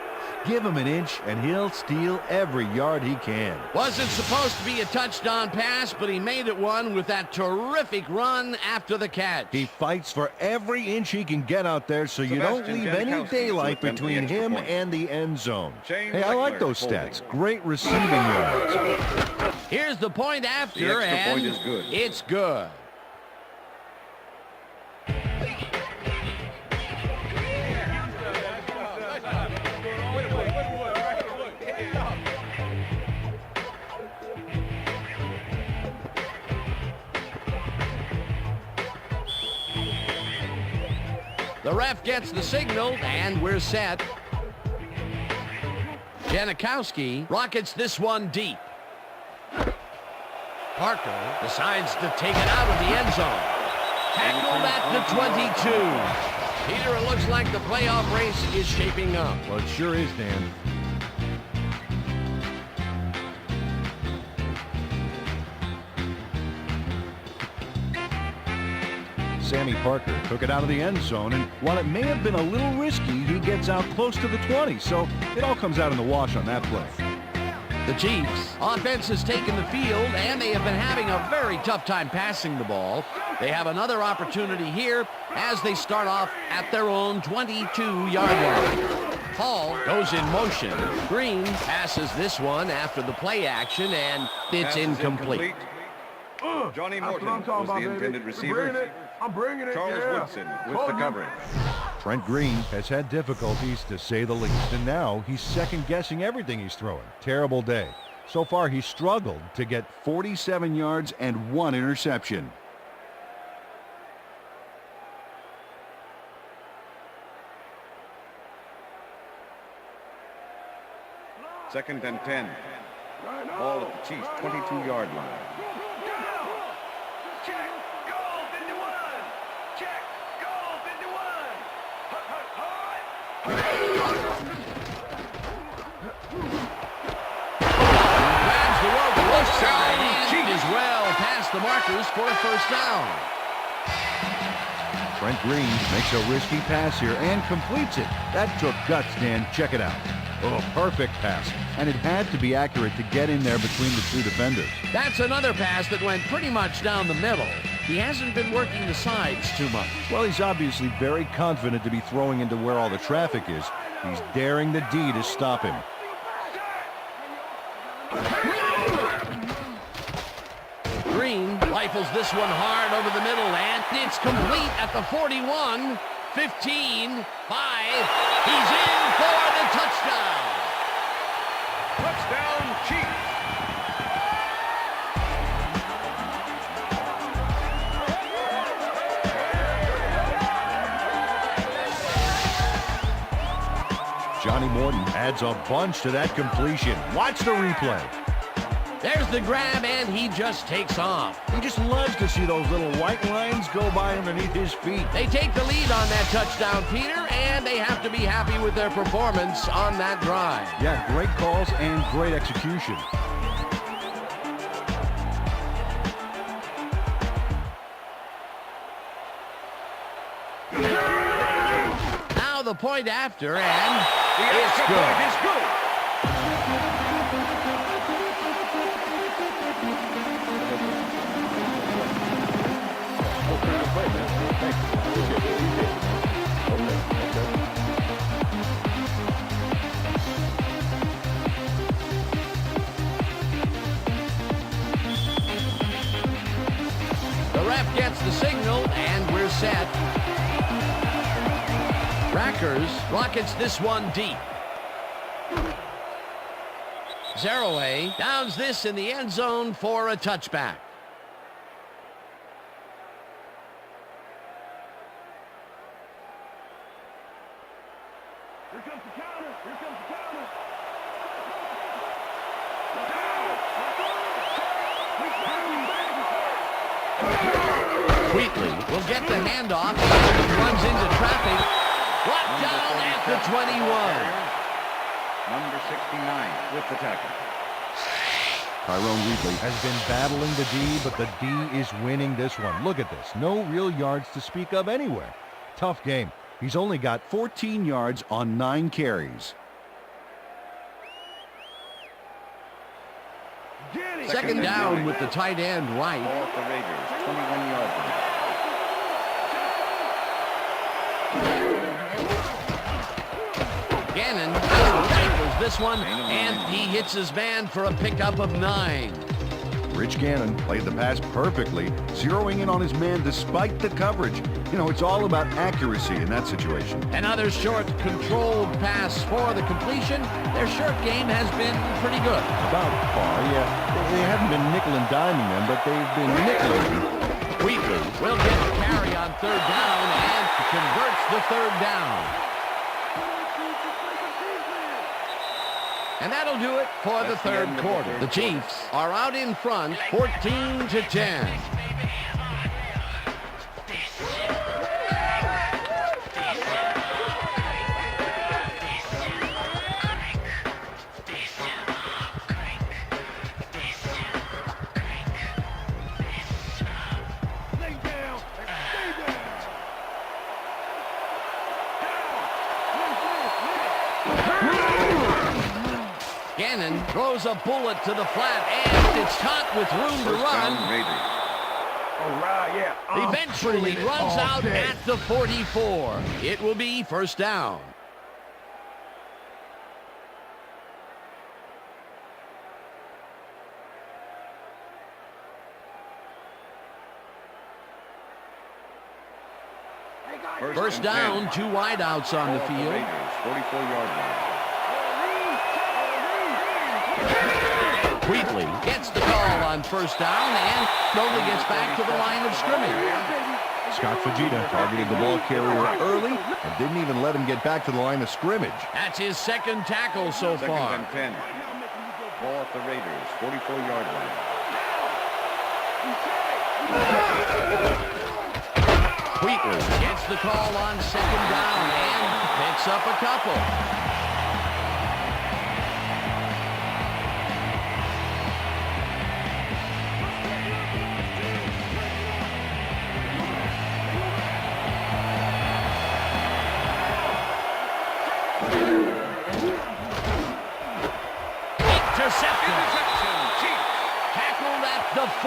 [SPEAKER 3] Give him an inch, and he'll steal every yard he can.
[SPEAKER 2] Wasn't supposed to be a touchdown pass, but he made it one with that terrific run after the catch.
[SPEAKER 3] He fights for every inch he can get out there, so you don't
[SPEAKER 6] Sebastian
[SPEAKER 3] leave any
[SPEAKER 6] Janikowski
[SPEAKER 3] daylight
[SPEAKER 6] to attempt the
[SPEAKER 3] between
[SPEAKER 6] extra
[SPEAKER 3] him
[SPEAKER 6] point.
[SPEAKER 3] and the end zone.
[SPEAKER 6] Shane
[SPEAKER 3] Hey, I like
[SPEAKER 6] Leckler
[SPEAKER 3] those
[SPEAKER 6] holding.
[SPEAKER 3] stats. Great receiving yards.
[SPEAKER 2] Here's the point after,
[SPEAKER 6] The extra
[SPEAKER 2] and
[SPEAKER 6] point is good.
[SPEAKER 2] it's good. The ref gets the signal, and we're set. Janikowski rockets this one deep. Parker decides to take it out of the end zone. Tackled at the 22. Peter, it looks like the playoff race is shaping up.
[SPEAKER 3] Well, it sure is, Dan. Sammy Parker took it out of the end zone, and while it may have been a little risky, he gets out close to the 20, so it all comes out in the wash on that play.
[SPEAKER 2] The Chiefs offense has taken the field, and they have been having a very tough time passing the ball. They have another opportunity here as they start off at their own 22-yard line. Hall goes in motion. Green passes this one after the play action, and it's
[SPEAKER 6] Pass is
[SPEAKER 2] incomplete.
[SPEAKER 6] Johnny
[SPEAKER 4] That's
[SPEAKER 6] Morton
[SPEAKER 4] what I'm talking
[SPEAKER 6] was the
[SPEAKER 4] about, baby.
[SPEAKER 6] intended receiver.
[SPEAKER 4] I'm bringing it.
[SPEAKER 6] Charles
[SPEAKER 4] Yeah.
[SPEAKER 6] Woodson with
[SPEAKER 4] Told
[SPEAKER 6] the
[SPEAKER 4] you.
[SPEAKER 6] coverage.
[SPEAKER 3] Trent Green has had difficulties, to say the least, and now he's second-guessing everything he's throwing. Terrible day. So far, he's struggled to get 47 yards and 1 interception.
[SPEAKER 6] Second and 10. Ball at the Chiefs' 22-yard line.
[SPEAKER 4] Check. Goal 51. Check. Goal 51.
[SPEAKER 2] markers for a first down.
[SPEAKER 3] Trent Green makes a risky pass here and completes it. That took guts, Dan. Check it out. Oh, perfect pass. And it had to be accurate to get in there between the two defenders.
[SPEAKER 2] That's another pass that went pretty much down the middle. He hasn't been working the sides too much.
[SPEAKER 3] Well, he's obviously very confident to be throwing into where all the traffic is. He's daring the D to stop him.
[SPEAKER 2] Green rifles this one hard over the middle, and it's complete at the 41, 15, 5. He's in for the touchdown.
[SPEAKER 6] Touchdown, Chiefs.
[SPEAKER 3] Johnny Morton adds a bunch to that completion. Watch the replay.
[SPEAKER 2] There's the grab, and he just takes off.
[SPEAKER 3] He just loves to see those little white lines go by underneath his feet.
[SPEAKER 2] They take the lead on that touchdown, Peter, and they have to be happy with their performance on that drive.
[SPEAKER 3] Yeah, great calls and great execution.
[SPEAKER 2] Now the point after, and it's good.
[SPEAKER 6] It's good.
[SPEAKER 2] The ref gets the signal, and we're set. Rackers rockets this one deep. Zerouay downs this in the end zone for a touchback.
[SPEAKER 4] Here comes the counter. Here comes the counter.
[SPEAKER 2] Wheatley will get the handoff. Runs into traffic. Brought down at the 21.
[SPEAKER 6] Number 69 with the tackle.
[SPEAKER 3] Tyrone Wheatley has been battling the D, but the D is winning this one. Look at this. No real yards to speak of anywhere. Tough game. He's only got 14 yards on 9 carries.
[SPEAKER 2] Second down with the tight end right.
[SPEAKER 6] Ball at the Raiders, 21-yard line.
[SPEAKER 2] Gannon tackles this one, and he hits his man for a pickup of 9.
[SPEAKER 3] Rich Gannon played the pass perfectly, zeroing in on his man despite the coverage. You know, it's all about accuracy in that situation.
[SPEAKER 2] Another short, controlled pass for the completion. Their short game has been pretty good.
[SPEAKER 3] About par, yeah. They haven't been nickel and diming them, but they've been nickeling.
[SPEAKER 2] Wheatley will get a carry on third down and converts the third down. And that'll do it for the third quarter. The Chiefs are out in front, 14-10. Gannon throws a bullet to the flat, and it's caught with room to run. Eventually runs out at the 44. It will be first down. First down, 2 wideouts on the field.
[SPEAKER 6] 44-yard line.
[SPEAKER 2] Wheatley gets the call on first down and only gets back to the line of scrimmage.
[SPEAKER 3] Scott Fujita targeted the ball carrier early and didn't even let him get back to the line of scrimmage.
[SPEAKER 2] That's his second tackle so far.
[SPEAKER 6] Second and 10. Ball at the Raiders, 44-yard line.
[SPEAKER 2] Wheatley gets the call on second down and picks up a couple.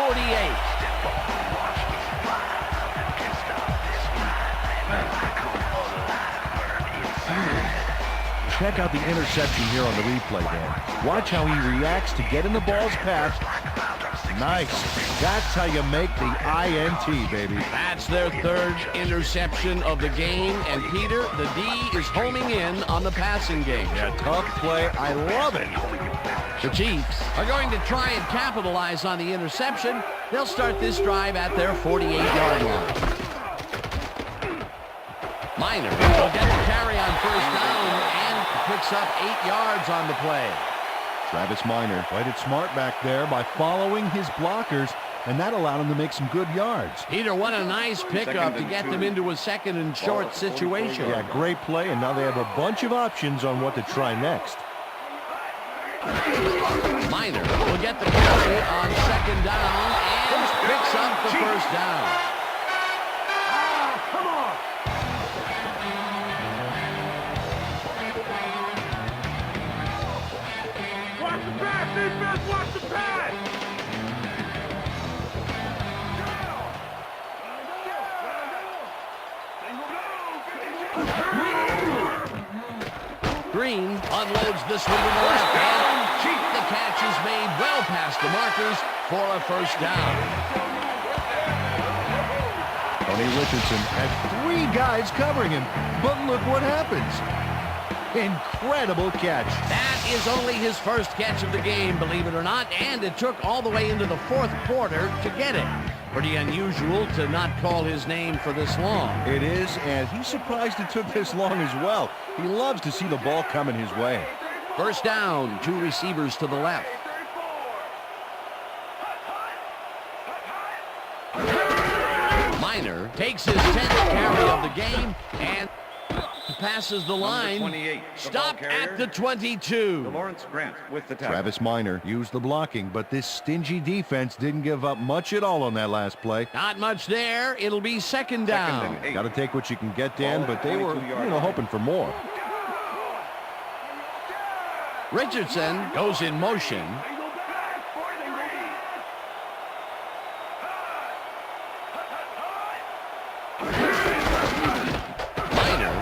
[SPEAKER 2] 48.
[SPEAKER 3] Check out the interception here on the replay, Dan. Watch how he reacts to getting the ball's pass. Nice. That's how you make the INT, baby.
[SPEAKER 2] That's their third interception of the game. And Peter, the D is homing in on the passing game.
[SPEAKER 3] Yeah, tough play. I love it.
[SPEAKER 2] The Chiefs are going to try and capitalize on the interception. They'll start this drive at their 48-yard line. Minor will get the carry on first down and picks up 8 yards on the play.
[SPEAKER 3] Travis Minor played it smart back there by following his blockers, and that allowed him to make some good yards.
[SPEAKER 2] Peter, what a nice pickup to get them into a second and short situation.
[SPEAKER 3] Yeah, great play, and now they have a bunch of options on what to try next.
[SPEAKER 2] Minor will get the carry on second down and picks up the first down.
[SPEAKER 4] Defense, watch the pass!
[SPEAKER 2] Green unloads this one to the left hand. The catch is made well past the markers for a first down.
[SPEAKER 3] Tony Richardson had 3 guys covering him, but look what happens. Incredible catch.
[SPEAKER 2] That is only his first catch of the game, believe it or not, and it took all the way into the fourth quarter to get it. Pretty unusual to not call his name for this long.
[SPEAKER 3] It is, and he's surprised it took this long as well. He loves to see the ball coming his way.
[SPEAKER 2] First down, 2 receivers to the left. Minor takes his 10th carry of the game and passes the line.
[SPEAKER 6] 28,
[SPEAKER 2] Stop at the 22.
[SPEAKER 6] Lawrence Grant with the tackle.
[SPEAKER 3] Travis Minor used the blocking, but this stingy defense didn't give up much at all on that last play.
[SPEAKER 2] Not much there. It'll be second down.
[SPEAKER 6] Second and 8.
[SPEAKER 3] Got to take what you can get, Dan,
[SPEAKER 6] Ball
[SPEAKER 3] but they were,
[SPEAKER 6] 22-yard
[SPEAKER 3] hoping for more.
[SPEAKER 2] Richardson goes in motion.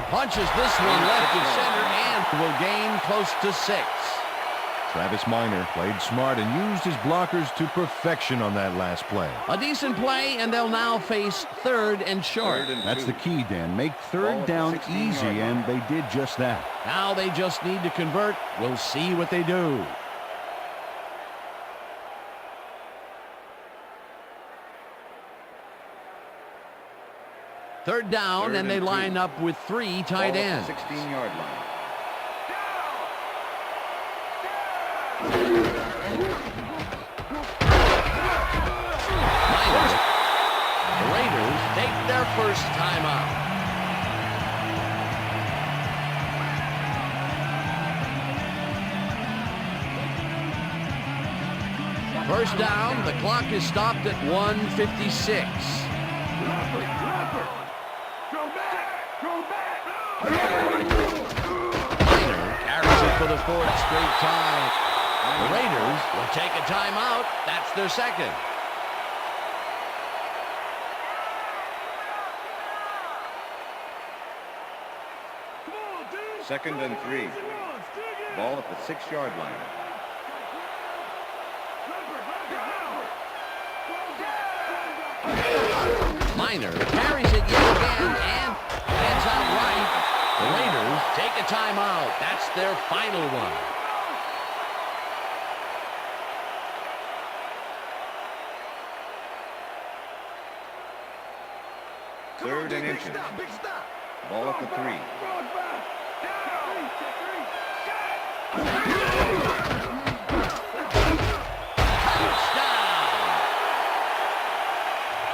[SPEAKER 2] Punches this one left of center and will gain close to 6.
[SPEAKER 3] Travis Minor played smart and used his blockers to perfection on that last play.
[SPEAKER 2] A decent play, and they'll now face third and short.
[SPEAKER 3] That's the key, Dan. Make third down easy, and they did just that.
[SPEAKER 2] Now they just need to convert. We'll see what they do. Third down, and they line up with 3 tight ends.
[SPEAKER 6] 16-yard line.
[SPEAKER 2] The Raiders take their first timeout. First down, the clock is stopped at 1:56. Minor carries it for the 4th straight time. The Raiders will take a timeout. That's their second.
[SPEAKER 6] Second and 3. Ball at the 6-yard line.
[SPEAKER 2] Minor carries it yet again and heads out right. The Raiders take a timeout. That's their final one.
[SPEAKER 6] Third and inches. Ball at the 3.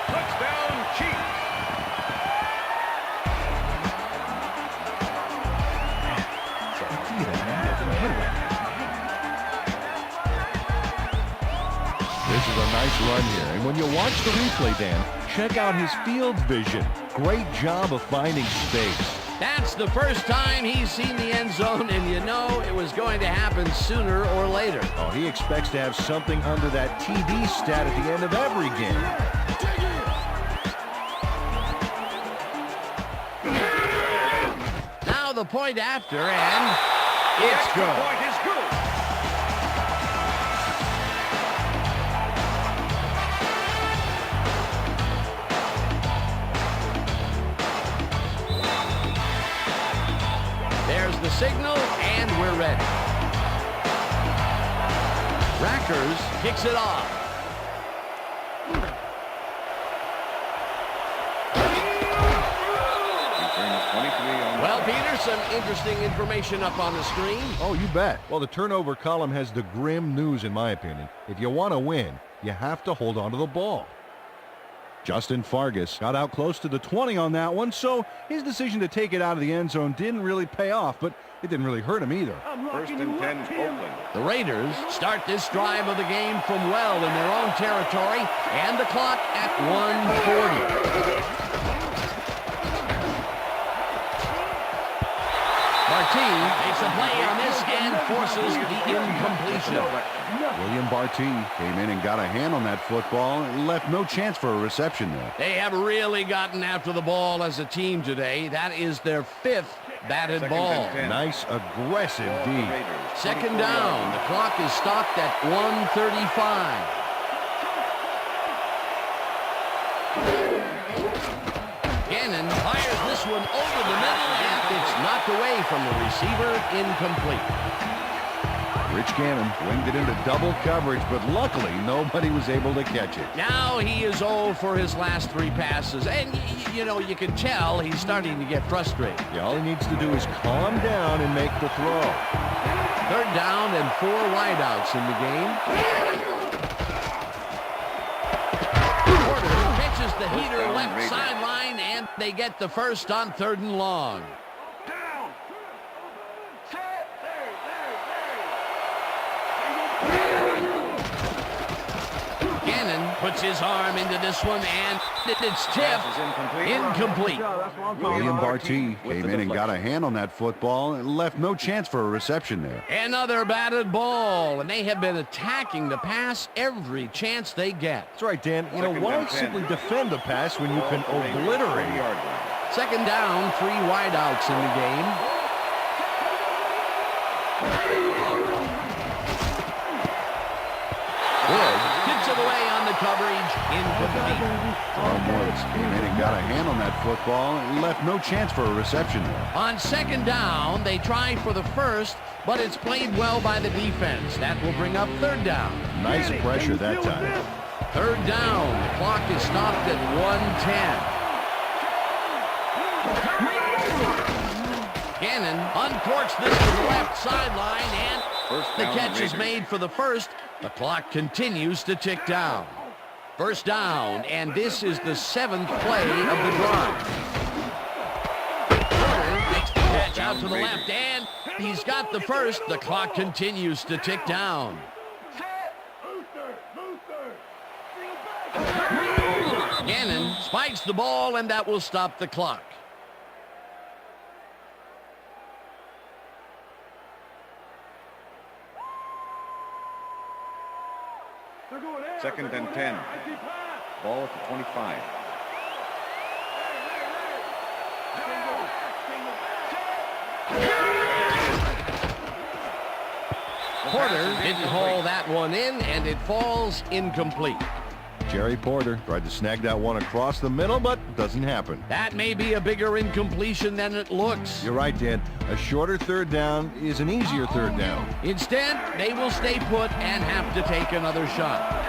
[SPEAKER 6] Touchdown, Chiefs.
[SPEAKER 3] This is a nice run here, and when you watch the replay, Dan, check out his field vision. Great job of finding space.
[SPEAKER 2] That's the first time he's seen the end zone, and you know it was going to happen sooner or later.
[SPEAKER 3] Oh, he expects to have something under that TD stat at the end of every game.
[SPEAKER 2] Now the point after, and it's good.
[SPEAKER 6] Point is good.
[SPEAKER 2] There's the signal, and we're ready. Rackers kicks it off. Well, Peter, some interesting information up on the screen.
[SPEAKER 3] Oh, you bet. Well, the turnover column has the grim news, in my opinion. If you want to win, you have to hold on to the ball. Justin Fargas got out close to the 20 on that one, so his decision to take it out of the end zone didn't really pay off, but it didn't really hurt him either.
[SPEAKER 6] First and 10, Oakland.
[SPEAKER 2] The Raiders start this drive of the game from well in their own territory, and the clock at 1:40. Bartee makes a play on this and forces the incompletion.
[SPEAKER 3] William Bartee came in and got a hand on that football and left no chance for a reception there.
[SPEAKER 2] They have really gotten after the ball as a team today. That is their 5th batted ball.
[SPEAKER 3] Nice, aggressive D.
[SPEAKER 2] Second down. The clock is stopped at 1:35. Gannon fires this one over the middle, and it's knocked away from the receiver, incomplete.
[SPEAKER 3] Rich Gannon winged it into double coverage, but luckily nobody was able to catch it.
[SPEAKER 2] Now he is 0 for his last 3 passes, and you know, you can tell he's starting to get frustrated.
[SPEAKER 3] Yeah, all he needs to do is calm down and make the throw.
[SPEAKER 2] Third down and 4 wideouts in the game. Porter catches the heater left sideline, and they get the first on 3rd and long. Gannon puts his arm into this one, and it's tipped. Incomplete.
[SPEAKER 3] William Bartee came in and got a hand on that football and left no chance for a reception there.
[SPEAKER 2] Another batted ball, and they have been attacking the pass every chance they get.
[SPEAKER 3] That's right, Dan. You know, why simply defend the pass when you can obliterate it?
[SPEAKER 2] Second down, 3 wideouts in the game. Wood gets it away on the coverage, incomplete.
[SPEAKER 3] Tom Woods came in and got a hand on that football and left no chance for a reception there.
[SPEAKER 2] On second down, they try for the first, but it's played well by the defense. That will bring up 3rd down.
[SPEAKER 3] Nice pressure that time.
[SPEAKER 2] 3rd down. The clock is stopped at 1:10. Gannon uncorks this to the left sideline, and the catch is made for the first. The clock continues to tick down. First down, and this is the 7th play of the drive. Porter makes the catch out to the left, and he's got the first. The clock continues to tick down. Gannon spikes the ball, and that will stop the clock.
[SPEAKER 6] Second and 10. Ball at the 25.
[SPEAKER 2] Porter didn't haul that one in, and it falls incomplete.
[SPEAKER 3] Jerry Porter tried to snag that one across the middle, but doesn't happen.
[SPEAKER 2] That may be a bigger incompletion than it looks.
[SPEAKER 3] You're right, Dan. A shorter 3rd down is an easier 3rd down.
[SPEAKER 2] Instead, they will stay put and have to take another shot.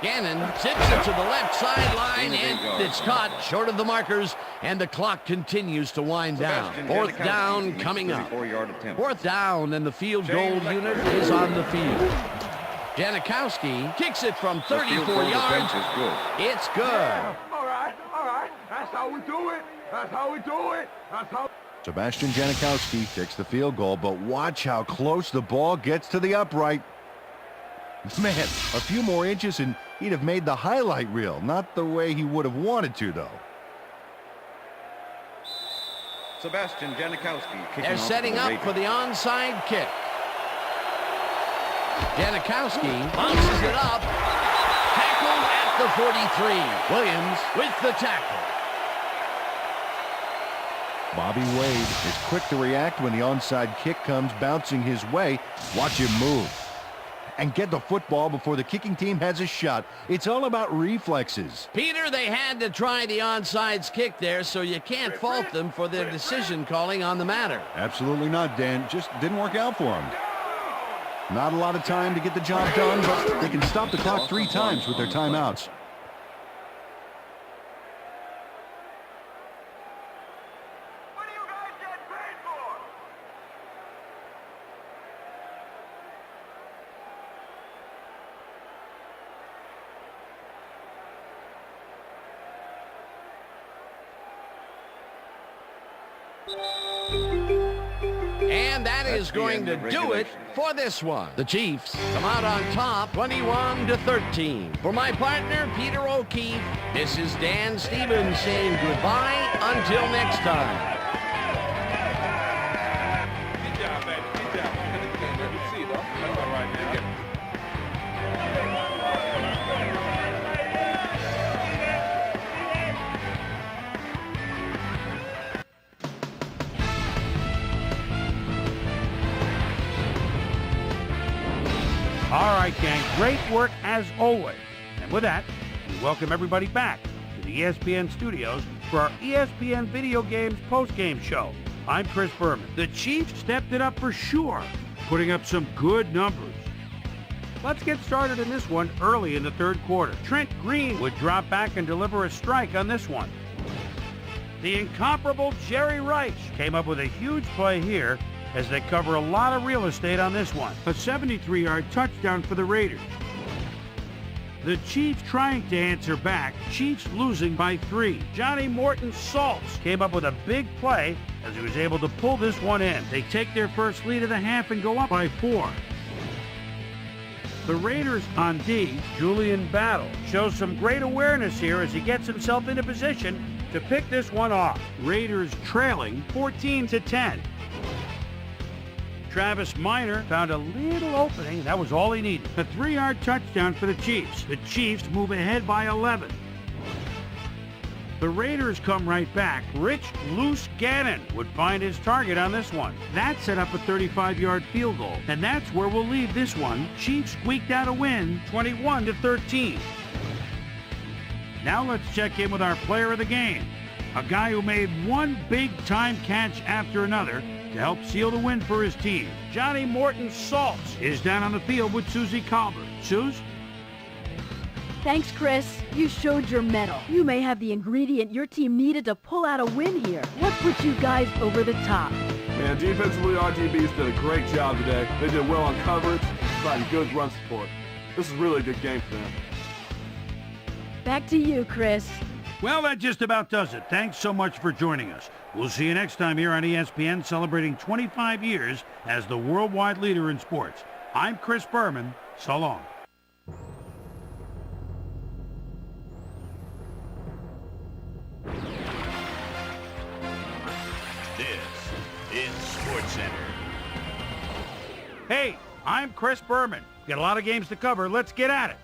[SPEAKER 2] Gannon zips it to the left sideline, and it's caught short of the markers, and the clock continues to wind down. 4th down coming up. 4th down, and the field goal unit is on the field. Janikowski kicks it from 34 yards. It's good.
[SPEAKER 4] All right. That's how we do it.
[SPEAKER 3] Sebastian Janikowski kicks the field goal, but watch how close the ball gets to the upright. Man, a few more inches and he'd have made the highlight reel. Not the way he would have wanted to, though.
[SPEAKER 6] Sebastian Janikowski kicking
[SPEAKER 2] They're
[SPEAKER 6] off
[SPEAKER 2] setting
[SPEAKER 6] the
[SPEAKER 2] up
[SPEAKER 6] Ravens.
[SPEAKER 2] for the onside kick. Janikowski bounces it up. Tackled at the 43. Williams with the tackle.
[SPEAKER 3] Bobby Wade is quick to react when the onside kick comes bouncing his way. Watch him move and get the football before the kicking team has a shot. It's all about reflexes.
[SPEAKER 2] Peter, they had to try the onside kick there, so you can't fault them for their decision calling on the matter.
[SPEAKER 3] Absolutely not, Dan. Just didn't work out for him. Not a lot of time to get the job done, but they can stop the clock 3 times with their timeouts.
[SPEAKER 4] What do you guys get paid for?
[SPEAKER 2] And that is going to do it for this one. The Chiefs come out on top 21-13. For my partner, Peter O'Keefe, this is Dan Stevens saying goodbye until next time.
[SPEAKER 7] Good job, baby. Good job. Good to see you, though. That's all right, man.
[SPEAKER 1] All right, gang, great work as always. And with that, we welcome everybody back to the ESPN studios for our ESPN Video Games postgame show. I'm Chris Berman. The Chiefs stepped it up for sure, putting up some good numbers. Let's get started in this one early in the third quarter. Trent Green would drop back and deliver a strike on this one. The incomparable Jerry Rice came up with a huge play here as they cover a lot of real estate on this one. A 73-yard touchdown for the Raiders. The Chiefs trying to answer back, Chiefs losing by 3. Johnny Morton Saltz came up with a big play as he was able to pull this one in. They take their first lead of the half and go up by 4. The Raiders on D, Julian Battle, shows some great awareness here as he gets himself into position to pick this one off. Raiders trailing 14-10. Travis Minor found a little opening, and that was all he needed. A 3-yard touchdown for the Chiefs. The Chiefs move ahead by 11. The Raiders come right back. Rich Loose Gannon would find his target on this one. That set up a 35-yard field goal, and that's where we'll leave this one. Chiefs squeaked out a win, 21-13. Now let's check in with our player of the game, a guy who made one big-time catch after another to help seal the win for his team. Johnny Morton Saltz is down on the field with Susie Colbert. Suze?
[SPEAKER 8] Thanks, Chris. You showed your mettle. You may have the ingredient your team needed to pull out a win here. What put you guys over the top?
[SPEAKER 9] Man, defensively, our DBs did a great job today. They did well on coverage, providing good run support. This is really a good game for them.
[SPEAKER 8] Back to you, Chris.
[SPEAKER 1] Well, that just about does it. Thanks so much for joining us. We'll see you next time here on ESPN, celebrating 25 years as the worldwide leader in sports. I'm Chris Berman. So long.
[SPEAKER 10] This is SportsCenter.
[SPEAKER 1] Hey, I'm Chris Berman. Got a lot of games to cover. Let's get at it.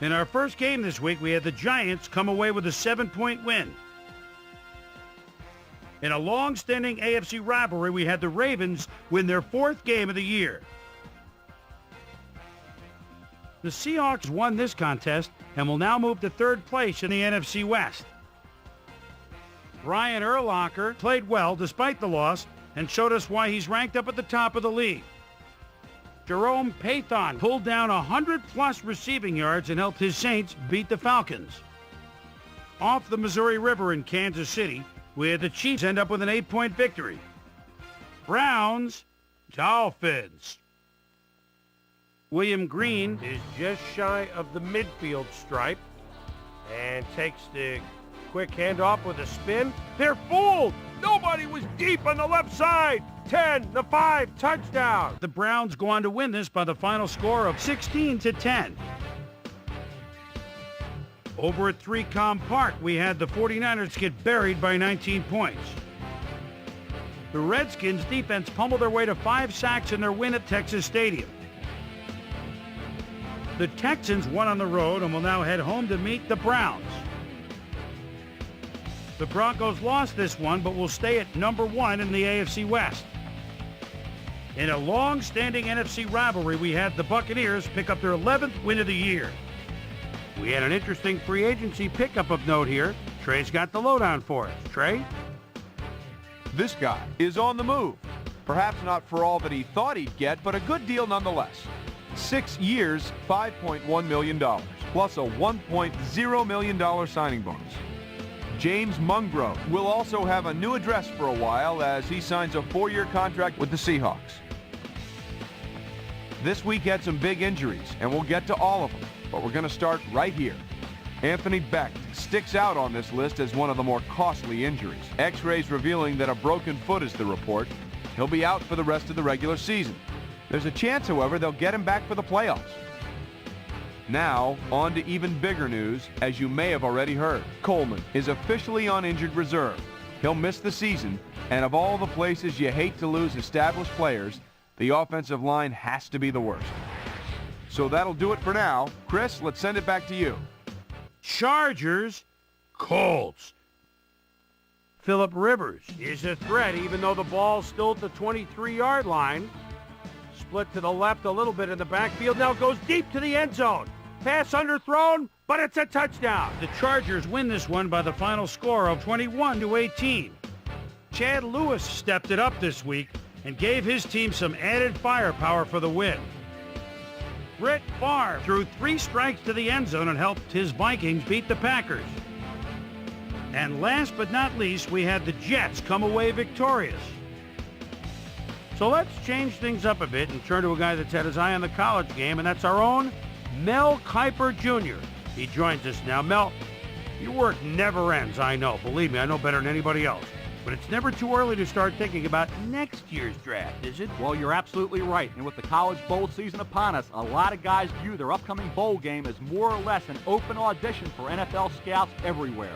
[SPEAKER 1] In our first game this week, we had the Giants come away with a 7-point win. In a long-standing AFC rivalry, we had the Ravens win their 4th game of the year. The Seahawks won this contest and will now move to 3rd place in the NFC West. Brian Urlacher played well despite the loss and showed us why he's ranked up at the top of the league. Jerome Pathon pulled down 100-plus receiving yards and helped his Saints beat the Falcons. Off the Missouri River in Kansas City, we had the Chiefs end up with an 8-point victory. Browns, Dolphins. William Green is just shy of the midfield stripe and takes the quick handoff with a spin. They're fooled! Nobody was deep on the left side. 10-5 touchdown. The Browns go on to win this by the final score of 16-10. Over at 3Com Park, we had the 49ers get buried by 19 points. The Redskins defense pummeled their way to 5 sacks in their win at Texas Stadium. The Texans won on the road and will now head home to meet the Browns. The Broncos lost this one, but will stay at number 1 in the AFC West. In a long-standing NFC rivalry, we had the Buccaneers pick up their 11th win of the year. We had an interesting free agency pickup of note here. Trey's got the lowdown for us. Trey?
[SPEAKER 3] This guy is on the move. Perhaps not for all that he thought he'd get, but a good deal nonetheless. 6 years, $5.1 million, plus a $1.0 million signing bonus. James Mungro will also have a new address for a while as he signs a 4-year contract with the Seahawks. This week had some big injuries, and we'll get to all of them, but we're going to start right here. Anthony Becht sticks out on this list as one of the more costly injuries. X-rays revealing that a broken foot is the report. He'll be out for the rest of the regular season. There's a chance, however, they'll get him back for the playoffs. Now, on to even bigger news, as you may have already heard. Coleman is officially on injured reserve. He'll miss the season, and of all the places you hate to lose established players, the offensive line has to be the worst. So that'll do it for now. Chris, let's send it back to you.
[SPEAKER 1] Chargers, Colts. Phillip Rivers is a threat, even though the ball's still at the 23-yard line. Split to the left a little bit in the backfield. Now goes deep to the end zone. Pass underthrown, but it's a touchdown. The Chargers win this one by the final score of 21-18. Chad Lewis stepped it up this week and gave his team some added firepower for the win. Brett Favre threw 3 strikes to the end zone and helped his Vikings beat the Packers. And last but not least, we had the Jets come away victorious. So let's change things up a bit and turn to a guy that's had his eye on the college game, and that's our own Mel Kiper Jr. He joins us now. Mel, your work never ends, I know. Believe me, I know better than anybody else. But it's never too early to start thinking about next year's draft, is it?
[SPEAKER 11] Well, you're absolutely right. And with the college bowl season upon us, a lot of guys view their upcoming bowl game as more or less an open audition for NFL scouts everywhere.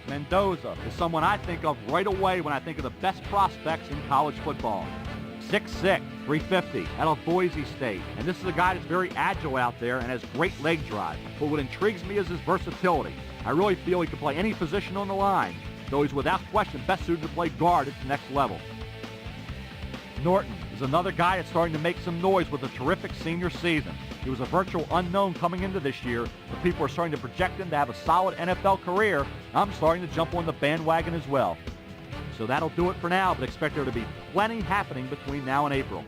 [SPEAKER 11] Mendoza is someone I think of right away when I think of the best prospects in college football. 6'6", 350 out of Boise State. And this is a guy that's very agile out there and has great leg drive. But what intrigues me is his versatility. I really feel he can play any position on the line, though he's without question best suited to play guard at the next level. Norton is another guy that's starting to make some noise with a terrific senior season. He was a virtual unknown coming into this year, but people are starting to project him to have a solid NFL career. I'm starting to jump on the bandwagon as well. So that'll do it for now, but expect there to be plenty happening between now and April.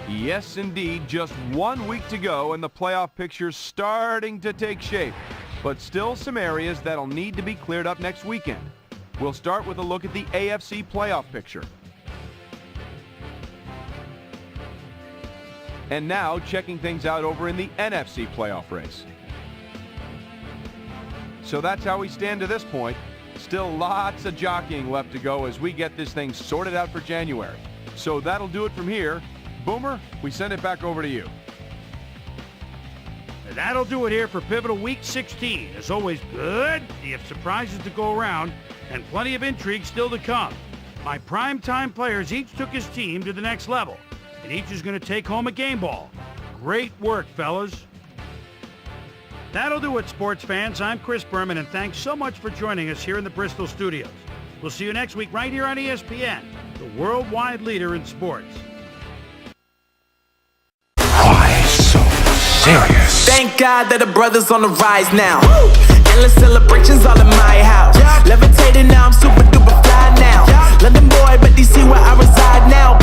[SPEAKER 3] Yes, indeed. Just 1 week to go, and the playoff picture's starting to take shape. But still some areas that'll need to be cleared up next weekend. We'll start with a look at the AFC playoff picture. And now, checking things out over in the NFC playoff race. So that's how we stand to this point. Still lots of jockeying left to go as we get this thing sorted out for January. So that'll do it from here. Boomer, we send it back over to you.
[SPEAKER 1] And that'll do it here for Pivotal Week 16. As always, good. You have surprises to go around and plenty of intrigue still to come. My primetime players each took his team to the next level, and each is going to take home a game ball. Great work, fellas. That'll do it, sports fans. I'm Chris Berman, and thanks so much for joining us here in the Bristol studios. We'll see you next week right here on ESPN, the worldwide leader in sports.
[SPEAKER 12] Why so serious?
[SPEAKER 13] Thank God that the brothers on the rise now. Endless celebrations all in my house. Levitating now, I'm super duper fly now. London boy, but DC where I reside now.